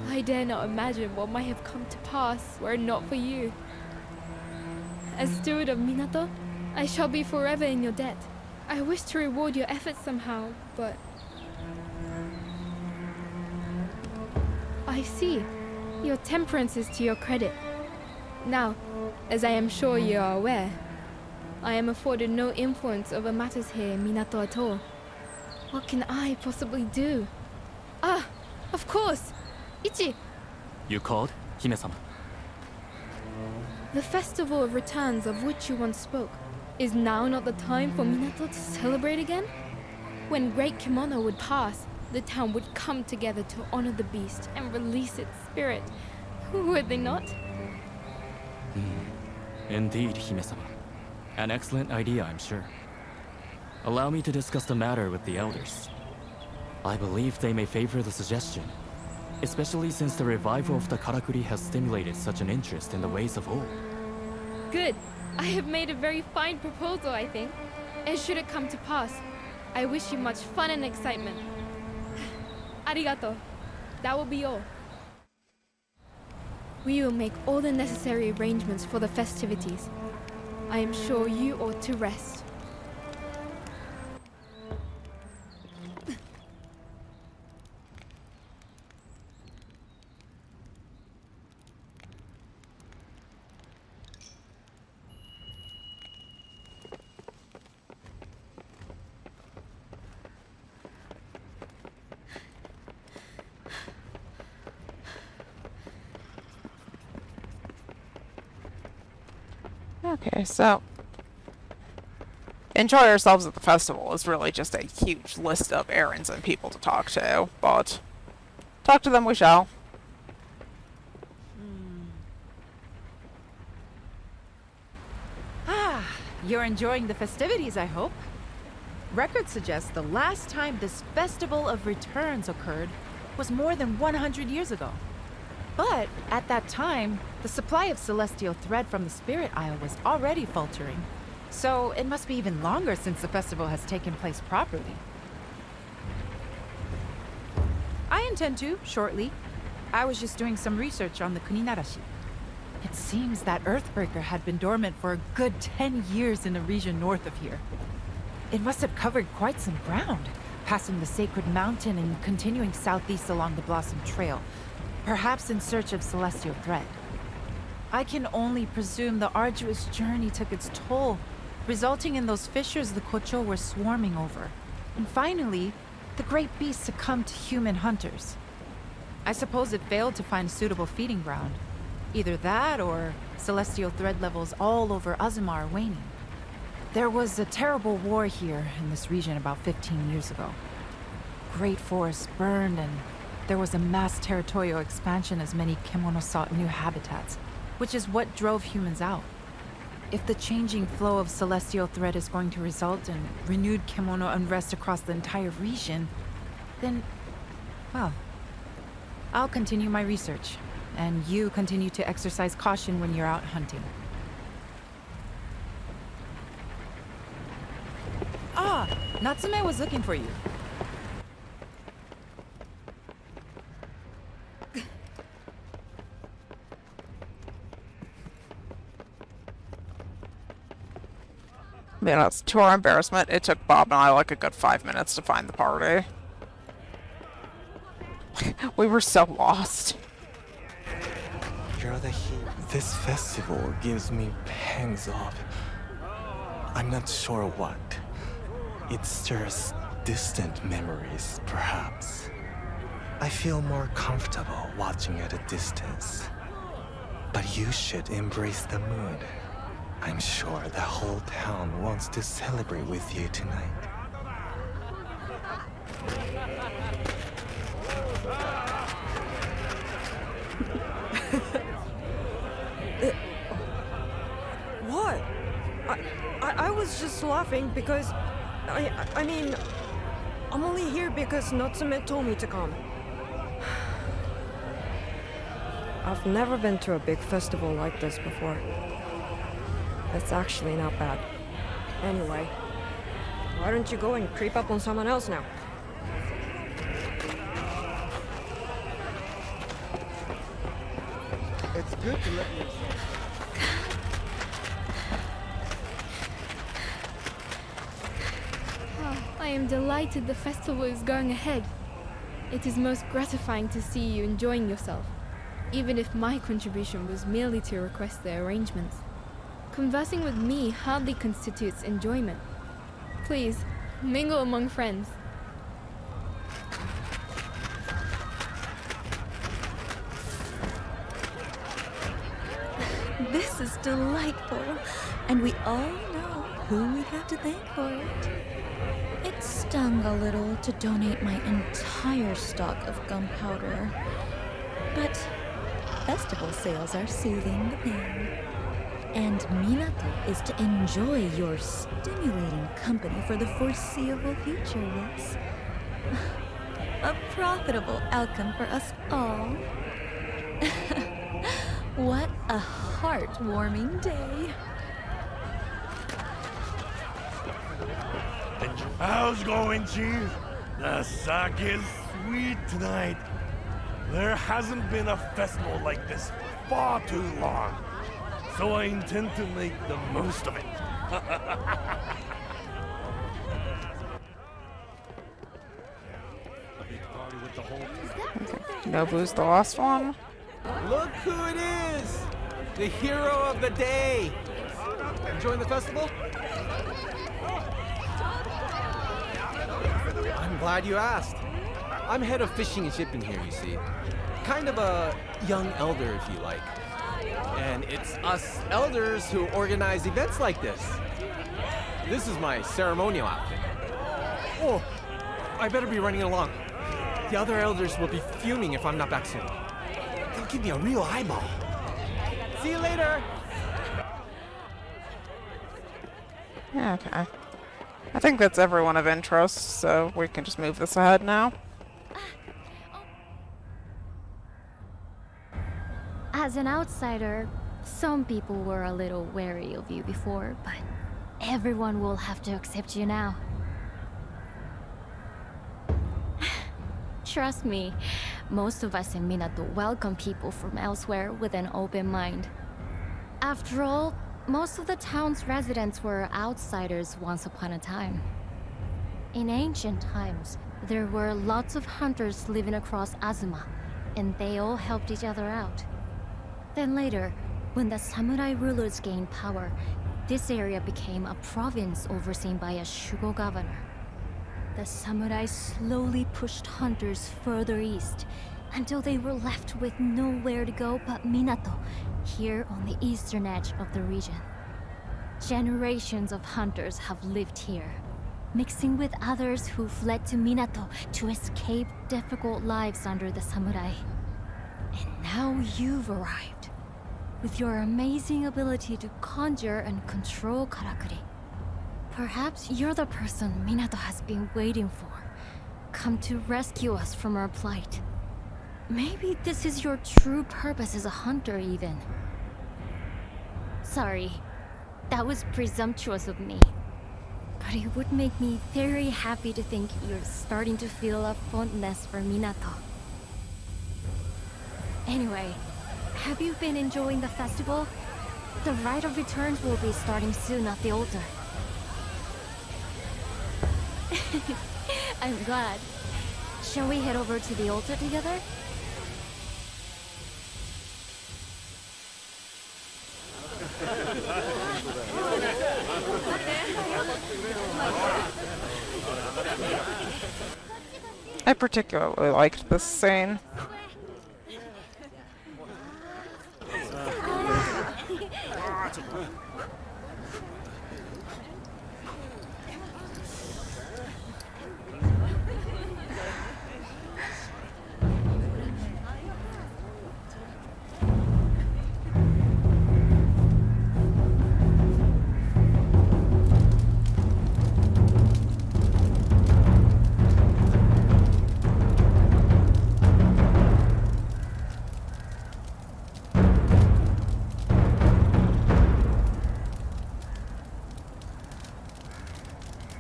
I dare not imagine what might have come to pass were it not for you. As steward of Minato, I shall be forever in your debt. I wish to reward your efforts somehow, but... I see. Your temperance is to your credit. Now, as I am sure you are aware, I am afforded no influence over matters here in Minato at all. What can I possibly do? Ah, of course! Ichi! You called, Hime-sama? The festival of returns of which you once spoke. Is now not the time for Minato to celebrate again? When Great Kimono would pass, the town would come together to honor the beast and release its spirit. Would they not? Indeed, Hime-sama. An excellent idea, I'm sure. Allow me to discuss the matter with the elders. I believe they may favor the suggestion, especially since the revival of the Karakuri has stimulated such an interest in the ways of old. Good. I have made a very fine proposal, I think. And should it come to pass, I wish you much fun and excitement. Arigato. That will be all. We will make all the necessary arrangements for the festivities. I am sure you ought to rest. Okay, so enjoy ourselves at the festival is really just a huge list of errands and people to talk to, but talk to them we shall. You're enjoying the festivities, I hope. Records suggest the last time this Festival of Returns occurred was more than 100 years ago. But at that time, the supply of celestial thread from the Spirit Isle was already faltering. So it must be even longer since the festival has taken place properly. I intend to, shortly. I was just doing some research on the Kuninarashi. It seems that Earthbreaker had been dormant for a good 10 years in the region north of here. It must have covered quite some ground, passing the Sacred Mountain and continuing southeast along the Blossom Trail, perhaps in search of celestial thread. I can only presume the arduous journey took its toll, resulting in those fissures the Kocho were swarming over. And finally, the great beast succumbed to human hunters. I suppose it failed to find a suitable feeding ground. Either that, or celestial thread levels all over Azuma are waning. There was a terrible war here in this region about 15 years ago. Great forests burned, and there was a mass territorial expansion as many Kemono sought new habitats, which is what drove humans out. If the changing flow of celestial thread is going to result in renewed Kemono unrest across the entire region, then, well, I'll continue my research. And you continue to exercise caution when you're out hunting. Ah! Natsume was looking for you. To our embarrassment, it took Bob and I like a good 5 minutes to find the party. We were so lost. You're the heat. This festival gives me pangs of... I'm not sure what. It stirs distant memories, perhaps. I feel more comfortable watching at a distance. But you should embrace the mood. I'm sure the whole town wants to celebrate with you tonight. What? I was just laughing because... I mean... I'm only here because Natsume told me to come. I've never been to a big festival like this before. It's actually not bad. Anyway, why don't you go and creep up on someone else now? It's good to let me... I am delighted the festival is going ahead. It is most gratifying to see you enjoying yourself, even if my contribution was merely to request the arrangements. Conversing with me hardly constitutes enjoyment. Please, mingle among friends. This is delightful, and we all know who we have to thank for it. It stung a little to donate my entire stock of gunpowder, but festival sales are soothing the pain. And Minato is to enjoy your stimulating company for the foreseeable future, yes? A profitable outcome for us all. What a heartwarming day. How's going, Chief? The sake is sweet tonight. There hasn't been a festival like this far too long, so I intend to make the most of it. Nobu's the last one. Look who it is! The hero of the day! Enjoying the festival? I'm glad you asked. I'm head of fishing and shipping here, you see. Kind of a young elder, if you like. And it's us elders who organize events like this. This is my ceremonial outfit. Oh, I better be running along. The other elders will be fuming if I'm not back soon. They'll give me a real eyeball. See you later! Yeah, okay. I think that's everyone of interest, so we can just move this ahead now. As an outsider, some people were a little wary of you before, but everyone will have to accept you now. Trust me, most of us in Minato welcome people from elsewhere with an open mind. After all, most of the town's residents were outsiders once upon a time. In ancient times, there were lots of hunters living across Azuma, and they all helped each other out. Then later, when the samurai rulers gained power, this area became a province overseen by a Shugo governor. The samurai slowly pushed hunters further east, until they were left with nowhere to go but Minato, here on the eastern edge of the region. Generations of hunters have lived here, mixing with others who fled to Minato to escape difficult lives under the samurai. And now you've arrived, with your amazing ability to conjure and control karakuri. Perhaps you're the person Minato has been waiting for, come to rescue us from our plight. Maybe this is your true purpose as a hunter, even. Sorry, that was presumptuous of me. But it would make me very happy to think you're starting to feel a fondness for Minato. Anyway, have you been enjoying the festival? The Rite of Returns will be starting soon at the altar. I'm glad. Shall we head over to the altar together? I particularly liked this scene.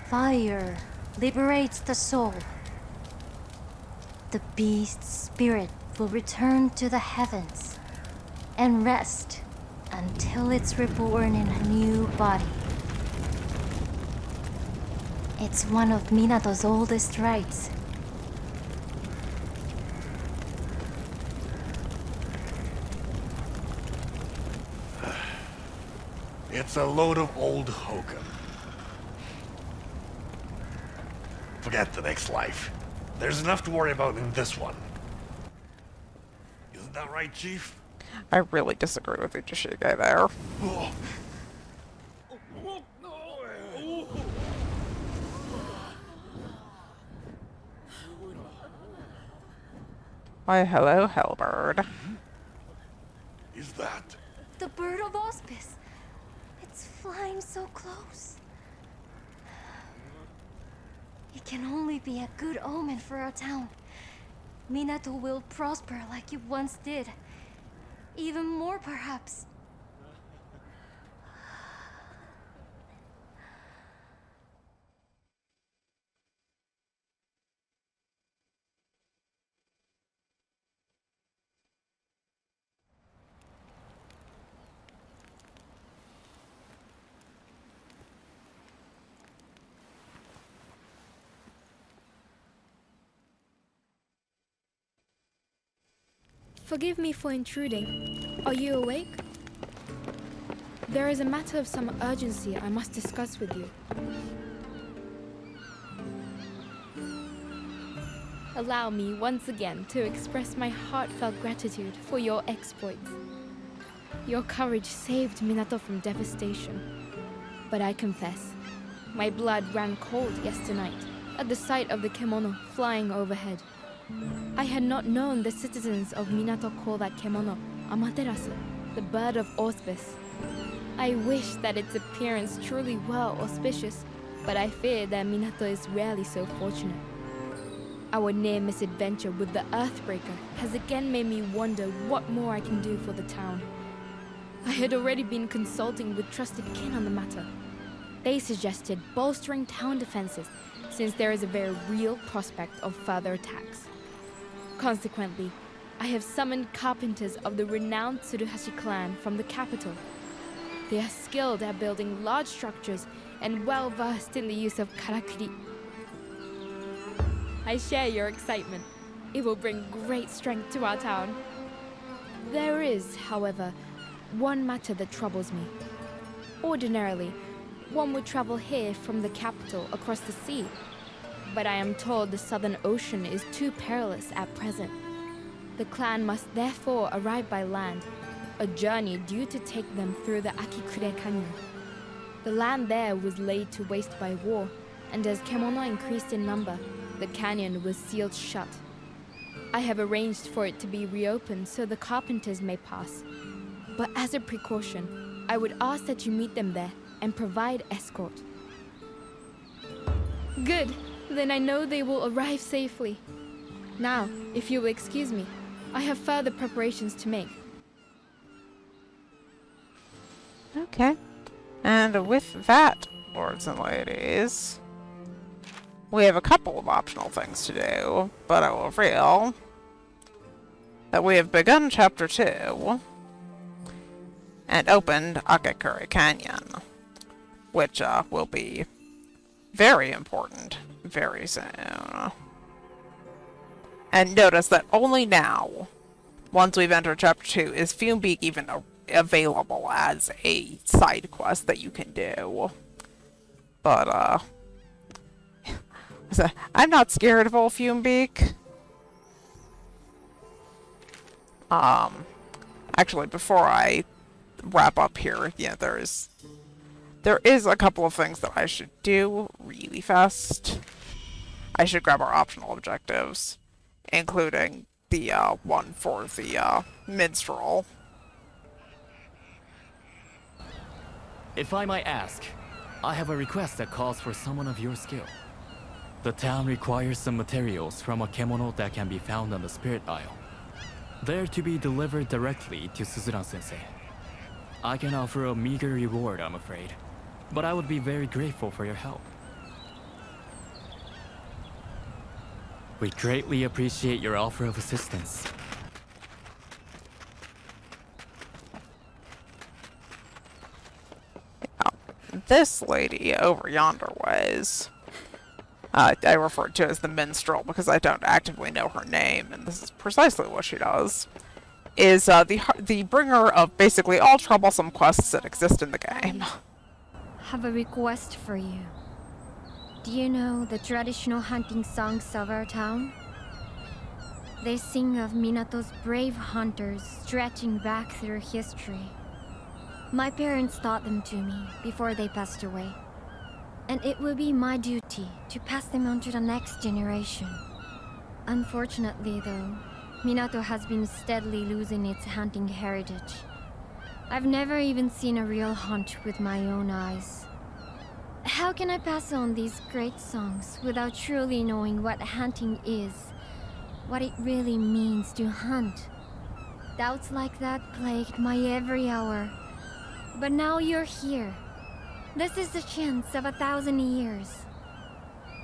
Fire liberates the soul. The beast's spirit will return to the heavens and rest until it's reborn in a new body. It's one of Minato's oldest rites. It's a load of old hokum. Forget the next life. There's enough to worry about in this one. Isn't that right, Chief? I really disagree with Uchishige there. Why, hello, Hellbird. Is that? The bird of auspice. It's flying so close. It can only be a good omen for our town. Minato will prosper like it once did. Even more, perhaps. Forgive me for intruding. Are you awake? There is a matter of some urgency I must discuss with you. Allow me once again to express my heartfelt gratitude for your exploits. Your courage saved Minato from devastation. But I confess, my blood ran cold yesternight at the sight of the kemono flying overhead. I had not known the citizens of Minato call that kemono Amaterasu, the bird of auspice. I wish that its appearance truly were auspicious, but I fear that Minato is rarely so fortunate. Our near misadventure with the Earthbreaker has again made me wonder what more I can do for the town. I had already been consulting with trusted kin on the matter. They suggested bolstering town defenses, since there is a very real prospect of further attacks. Consequently, I have summoned carpenters of the renowned Tsuruhashi clan from the capital. They are skilled at building large structures and well versed in the use of karakuri. I share your excitement. It will bring great strength to our town. There is, however, one matter that troubles me. Ordinarily, one would travel here from the capital across the sea, but I am told the southern ocean is too perilous at present. The clan must therefore arrive by land, a journey due to take them through the Akikure Canyon. The land there was laid to waste by war, and as kemono increased in number, the canyon was sealed shut. I have arranged for it to be reopened so the carpenters may pass. But as a precaution, I would ask that you meet them there and provide escort. Good, then I know they will arrive safely. Now, if you will excuse me, I have further preparations to make. Okay. And with that, lords and ladies, we have a couple of optional things to do, but I will reveal that we have begun Chapter 2 and opened Akikure Canyon, which will be very important very soon. And notice that only now, once we've entered Chapter 2, is Fumebeak even available as a side quest that you can do. But, I'm not scared of old Fumebeak. Actually, before I wrap up here, yeah, there is a couple of things that I should do really fast. I should grab our optional objectives, including the one for the minstrel. If I might ask, I have a request that calls for someone of your skill. The town requires some materials from a kemono that can be found on the Spirit Isle. They're to be delivered directly to Suzuran-sensei. I can offer a meager reward, I'm afraid, but I would be very grateful for your help. We greatly appreciate your offer of assistance. This lady over yonder was, I referred to as the minstrel because I don't actively know her name, and this is precisely what she does, is the bringer of basically all troublesome quests that exist in the game. Have a request for you. Do you know the traditional hunting songs of our town? They sing of Minato's brave hunters stretching back through history. My parents taught them to me before they passed away, and it will be my duty to pass them on to the next generation. Unfortunately, though, Minato has been steadily losing its hunting heritage. I've never even seen a real hunt with my own eyes. How can I pass on these great songs without truly knowing what hunting is, what it really means to hunt? Doubts like that plagued my every hour. But now you're here. This is the chance of 1,000 years.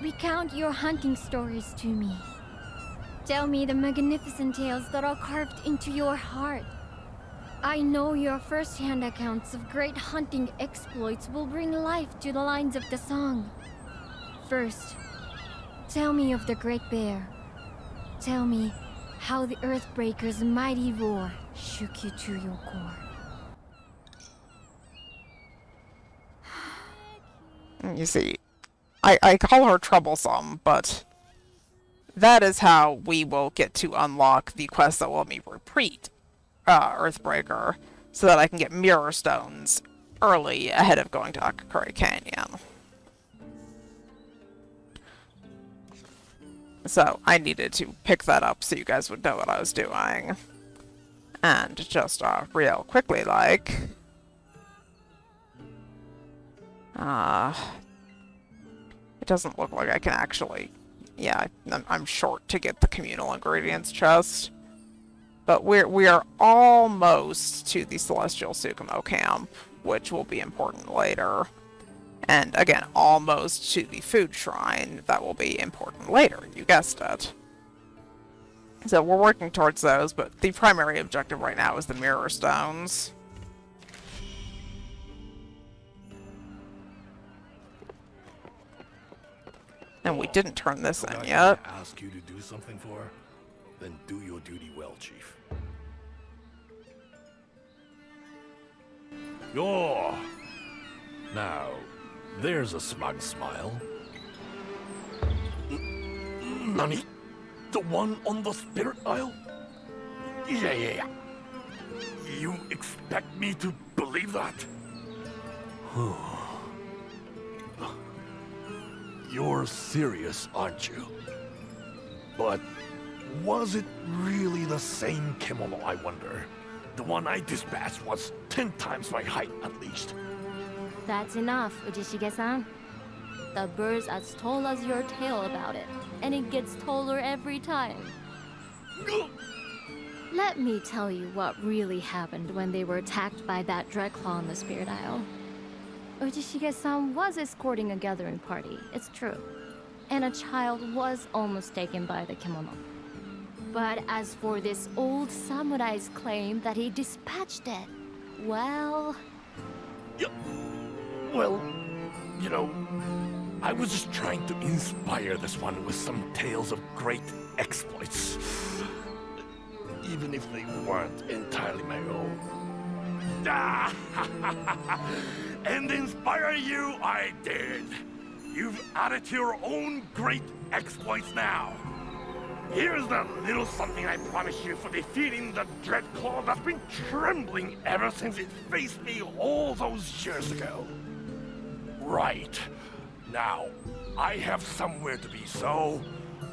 Recount your hunting stories to me. Tell me the magnificent tales that are carved into your heart. I know your first-hand accounts of great hunting exploits will bring life to the lines of the song. First, tell me of the Great Bear. Tell me How the Earthbreaker's mighty roar shook you to your core. You see, I call her troublesome, but that is how we will get to unlock the quest that will let me repeat Earthbreaker, so that I can get mirror stones early ahead of going to Akakuri Canyon. So I needed to pick that up so you guys would know what I was doing. And just real quickly, like, it doesn't look like I can actually, yeah, I'm short to get the communal ingredients chest. But we are almost to the Celestial Tsukumo camp, which will be important later. And again, almost to the food shrine, that will be important later, you guessed it. So we're working towards those, but the primary objective right now is the mirror stones. And we didn't turn this in yet. Ask you to do something for? Then do your duty well, Chief. Yo! Now, there's a smug smile. Nani? The one on the spirit isle? Yeah. You expect me to believe that? You're serious, aren't you? But was it really the same kimono, I wonder? The one I dispatched was 10 times my height, at least. That's enough, Ujishige-san. The bird's as tall as your tail about it, and it gets taller every time. Let me tell you what really happened when they were attacked by that Dreadclaw on the Spirit Isle. Ujishige-san was escorting a gathering party, it's true. And a child was almost taken by the kimono. But as for this old samurai's claim that he dispatched it, well... Well, you know, I was just trying to inspire this one with some tales of great exploits. Even if they weren't entirely my own. And inspire you I did. You've added to your own great exploits now. Here's the little something I promised you for defeating the Dreadclaw that's been trembling ever since it faced me all those years ago. Right. Now, I have somewhere to be, so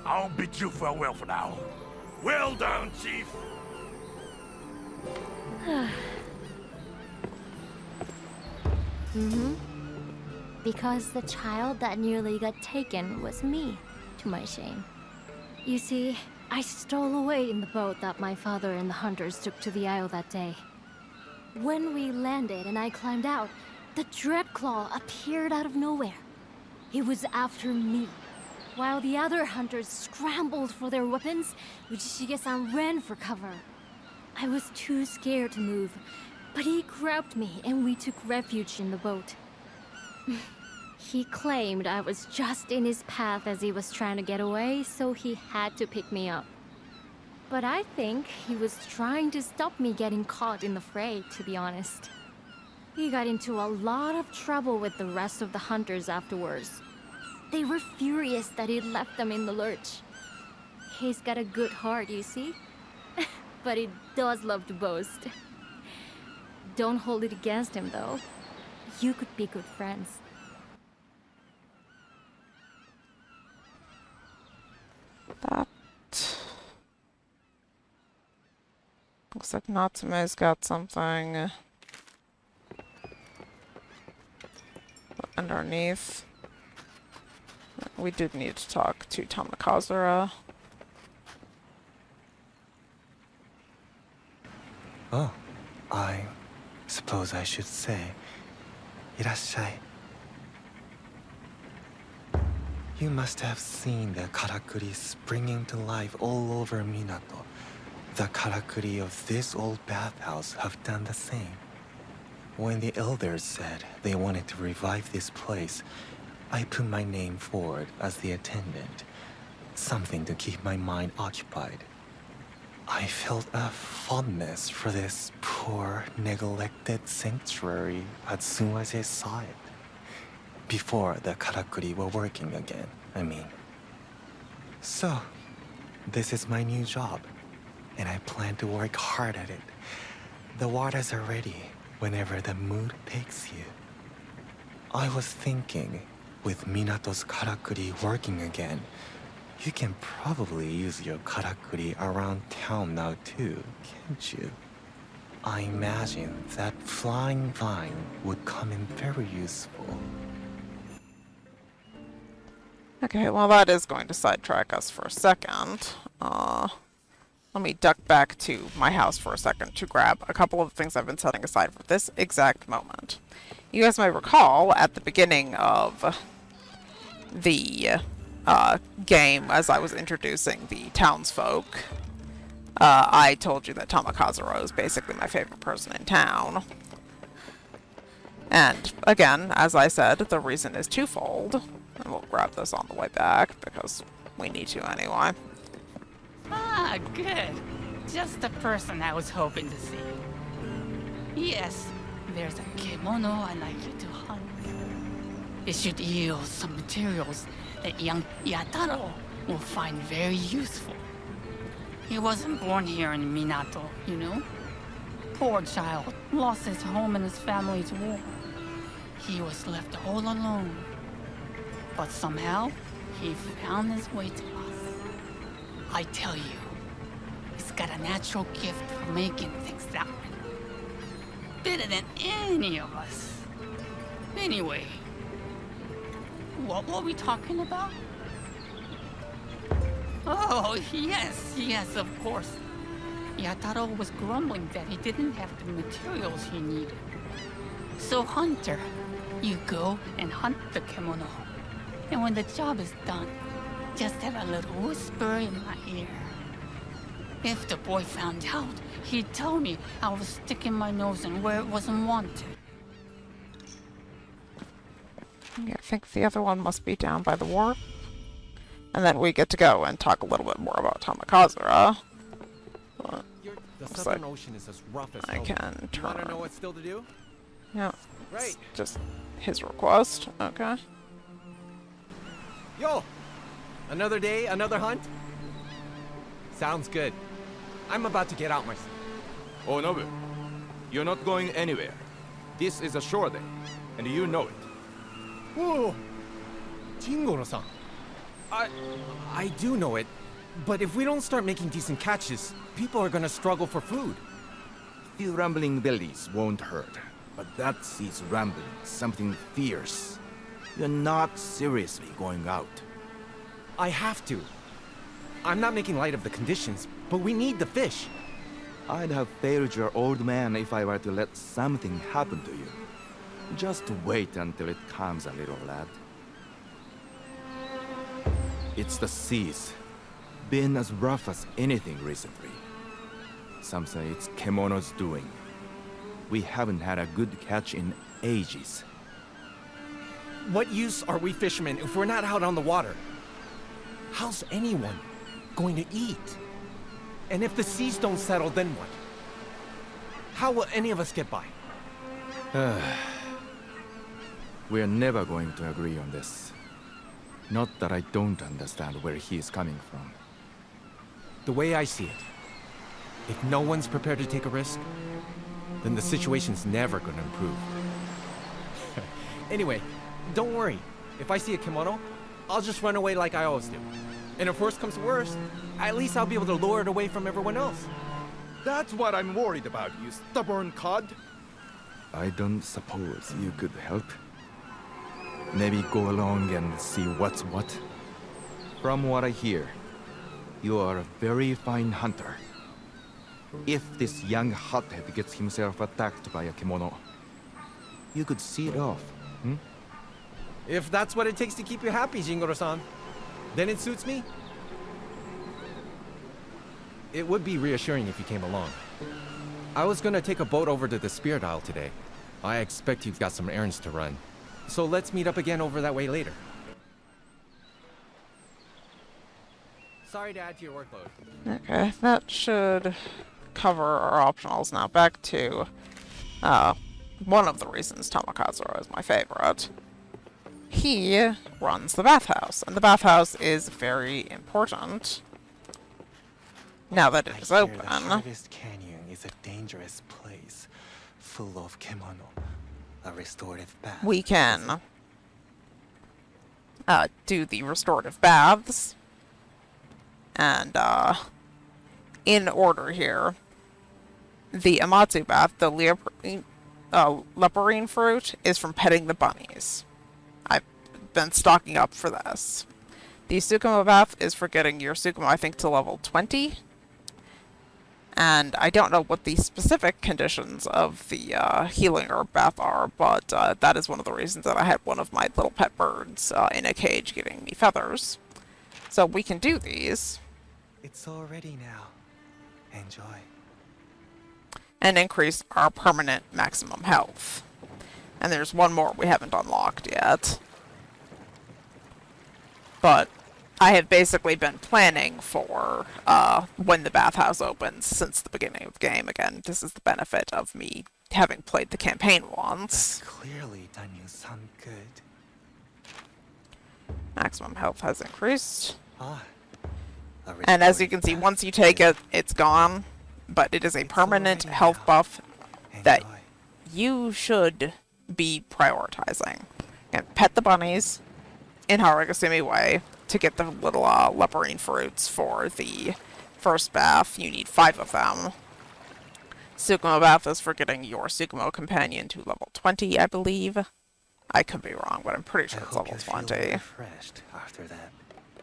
I'll bid you farewell for now. Well done, Chief. Because the child that nearly got taken was me, to my shame. You see, I stole away in the boat that my father and the hunters took to the isle that day. When we landed and I climbed out, the Dreadclaw appeared out of nowhere. He was after me. While the other hunters scrambled for their weapons, Ujishige-san ran for cover. I was too scared to move, but he grabbed me and we took refuge in the boat. He claimed I was just in his path as he was trying to get away, so he had to pick me up. But I think he was trying to stop me getting caught in the fray, to be honest. He got into a lot of trouble with the rest of the hunters afterwards. They were furious that he'd left them in the lurch. He's got a good heart, you see? But he does love to boast. Don't hold it against him, though. You could be good friends. That looks like Natsume's got something underneath. We did need to talk to Tamakazura. Oh, I suppose I should say, Irashai. You must have seen the karakuri springing to life all over Minato. The karakuri of this old bathhouse have done the same. When the elders said they wanted to revive this place, I put my name forward as the attendant. Something to keep my mind occupied. I felt a fondness for this poor, neglected sanctuary as soon as I saw it. Before the karakuri were working again, I mean. So, this is my new job, and I plan to work hard at it. The waters are ready whenever the mood takes you. I was thinking, with Minato's karakuri working again, you can probably use your karakuri around town now too, can't you? I imagine that flying vine would come in very useful. Okay, well that is going to sidetrack us for a second. Let me duck back to my house for a second to grab a couple of things I've been setting aside for this exact moment. You guys may recall at the beginning of the game, as I was introducing the townsfolk, I told you that Tamakazuro is basically my favorite person in town. And again, as I said, the reason is twofold. And we'll grab this on the way back because we need to anyway. Ah, good. Just the person I was hoping to see. Yes, there's a kimono I'd like you to hunt. It should yield some materials that young Yataro will find very useful. He wasn't born here in Minato, you know? Poor child, lost his home and his family to war. He was left all alone. But somehow, he found his way to us. I tell you, he's got a natural gift for making things happen. Better than any of us. Anyway, what were we talking about? Oh, yes, of course. Yataro was grumbling that he didn't have the materials he needed. So, Hunter, you go and hunt the kimono. And when the job is done, just have a little whisper in my ear. If the boy found out, he'd tell me I was sticking my nose in where it wasn't wanted. Yeah, I think the other one must be down by the wharf. And then we get to go and talk a little bit more about Tamakazura. The Southern Ocean is as rough as I hell. can turn. Wanna know what's still to do? Yeah. Right. It's just his request. Okay. Yo! Another day, another hunt? Sounds good. I'm about to get out myself. Oh, Nobu. You're not going anywhere. This is a shore day, and you know it. Whoa! Jingoro-san. I do know it, but if we don't start making decent catches, people are gonna struggle for food. Few rambling bellies won't hurt, but that sea's rambling something fierce. You're not seriously going out. I have to. I'm not making light of the conditions, but we need the fish. I'd have failed your old man if I were to let something happen to you. Just wait until it calms a little, lad. It's the seas. Been as rough as anything recently. Some say it's Kemono's doing. We haven't had a good catch in ages. What use are we fishermen if we're not out on the water? How's anyone going to eat? And if the seas don't settle, then what? How will any of us get by? We're never going to agree on this. Not that I don't understand where he is coming from. The way I see it, if no one's prepared to take a risk, then the situation's never gonna improve. Anyway, don't worry. If I see a kimono, I'll just run away like I always do. And if worse comes to worse, at least I'll be able to lure it away from everyone else. That's what I'm worried about, you stubborn cod. I don't suppose you could help. Maybe go along and see what's what. From what I hear, you are a very fine hunter. If this young hothead gets himself attacked by a kimono, you could see it off, hmm? If that's what it takes to keep you happy, Jingoro-san, then it suits me. It would be reassuring if you came along. I was gonna take a boat over to the Spirit Isle today. I expect you've got some errands to run. So let's meet up again over that way later. Sorry to add to your workload. Okay, that should cover our optionals. Now back to one of the reasons Tomokazu is my favorite. He runs the bathhouse, and the bathhouse is very important now that it is open. The Harvest Canyon is a dangerous place, full of kimono, a restorative bath. We can do the restorative baths, and in order here, the Amatsu bath, the leporine fruit, is from petting the bunnies. I've been stocking up for this. The Tsukumo bath is for getting your Tsukumo, I think, to level 20. And I don't know what the specific conditions of the healing herb bath are, but that is one of the reasons that I had one of my little pet birds in a cage giving me feathers. So we can do these. It's all ready now. Enjoy. And increase our permanent maximum health. And there's one more we haven't unlocked yet. But I have basically been planning for when the bathhouse opens since the beginning of the game. Again, this is the benefit of me having played the campaign once. That's clearly done you some good. Maximum health has increased. Ah, and as you can see, once you take it, it's gone. But it is a permanent health buff that you should be prioritizing. And pet the bunnies in Haragasumi Way to get the little leporine fruits for the first bath. You need 5 of them. Tsukumo bath is for getting your Tsukumo companion to level 20, I believe. I could be wrong, but I'm pretty sure it's level 20. Refreshed after that.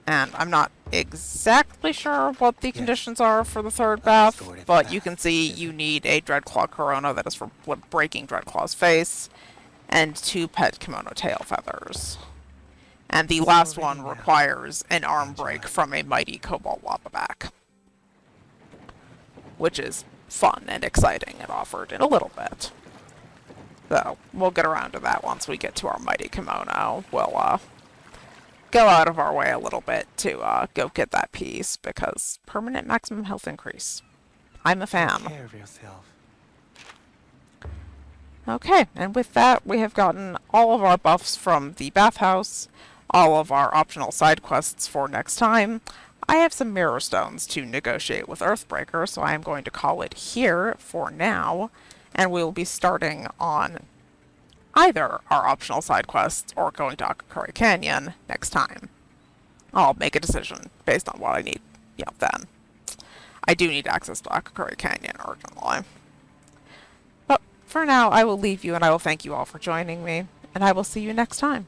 And I'm not exactly sure what the conditions are for the third bath, but you can see you need a Dreadclaw Corona, that is for breaking Dreadclaw's face, and 2 pet kimono tail feathers. And the last one requires an arm break from a mighty Cobalt Lava back, which is fun and exciting and offered in a little bit. So we'll get around to that once we get to our mighty kimono. We'll go out of our way a little bit to go get that piece, because permanent maximum health increase. I'm a fan. Take care of yourself. Okay, and with that, we have gotten all of our buffs from the bathhouse, all of our optional side quests for next time. I have some mirror stones to negotiate with Earthbreaker, so I am going to call it here for now, and we will be starting on either our optional side quests or going to Akakuri Canyon next time. I'll make a decision based on what I need, then. I do need access to Akakuri Canyon urgently. But for now, I will leave you, and I will thank you all for joining me, and I will see you next time.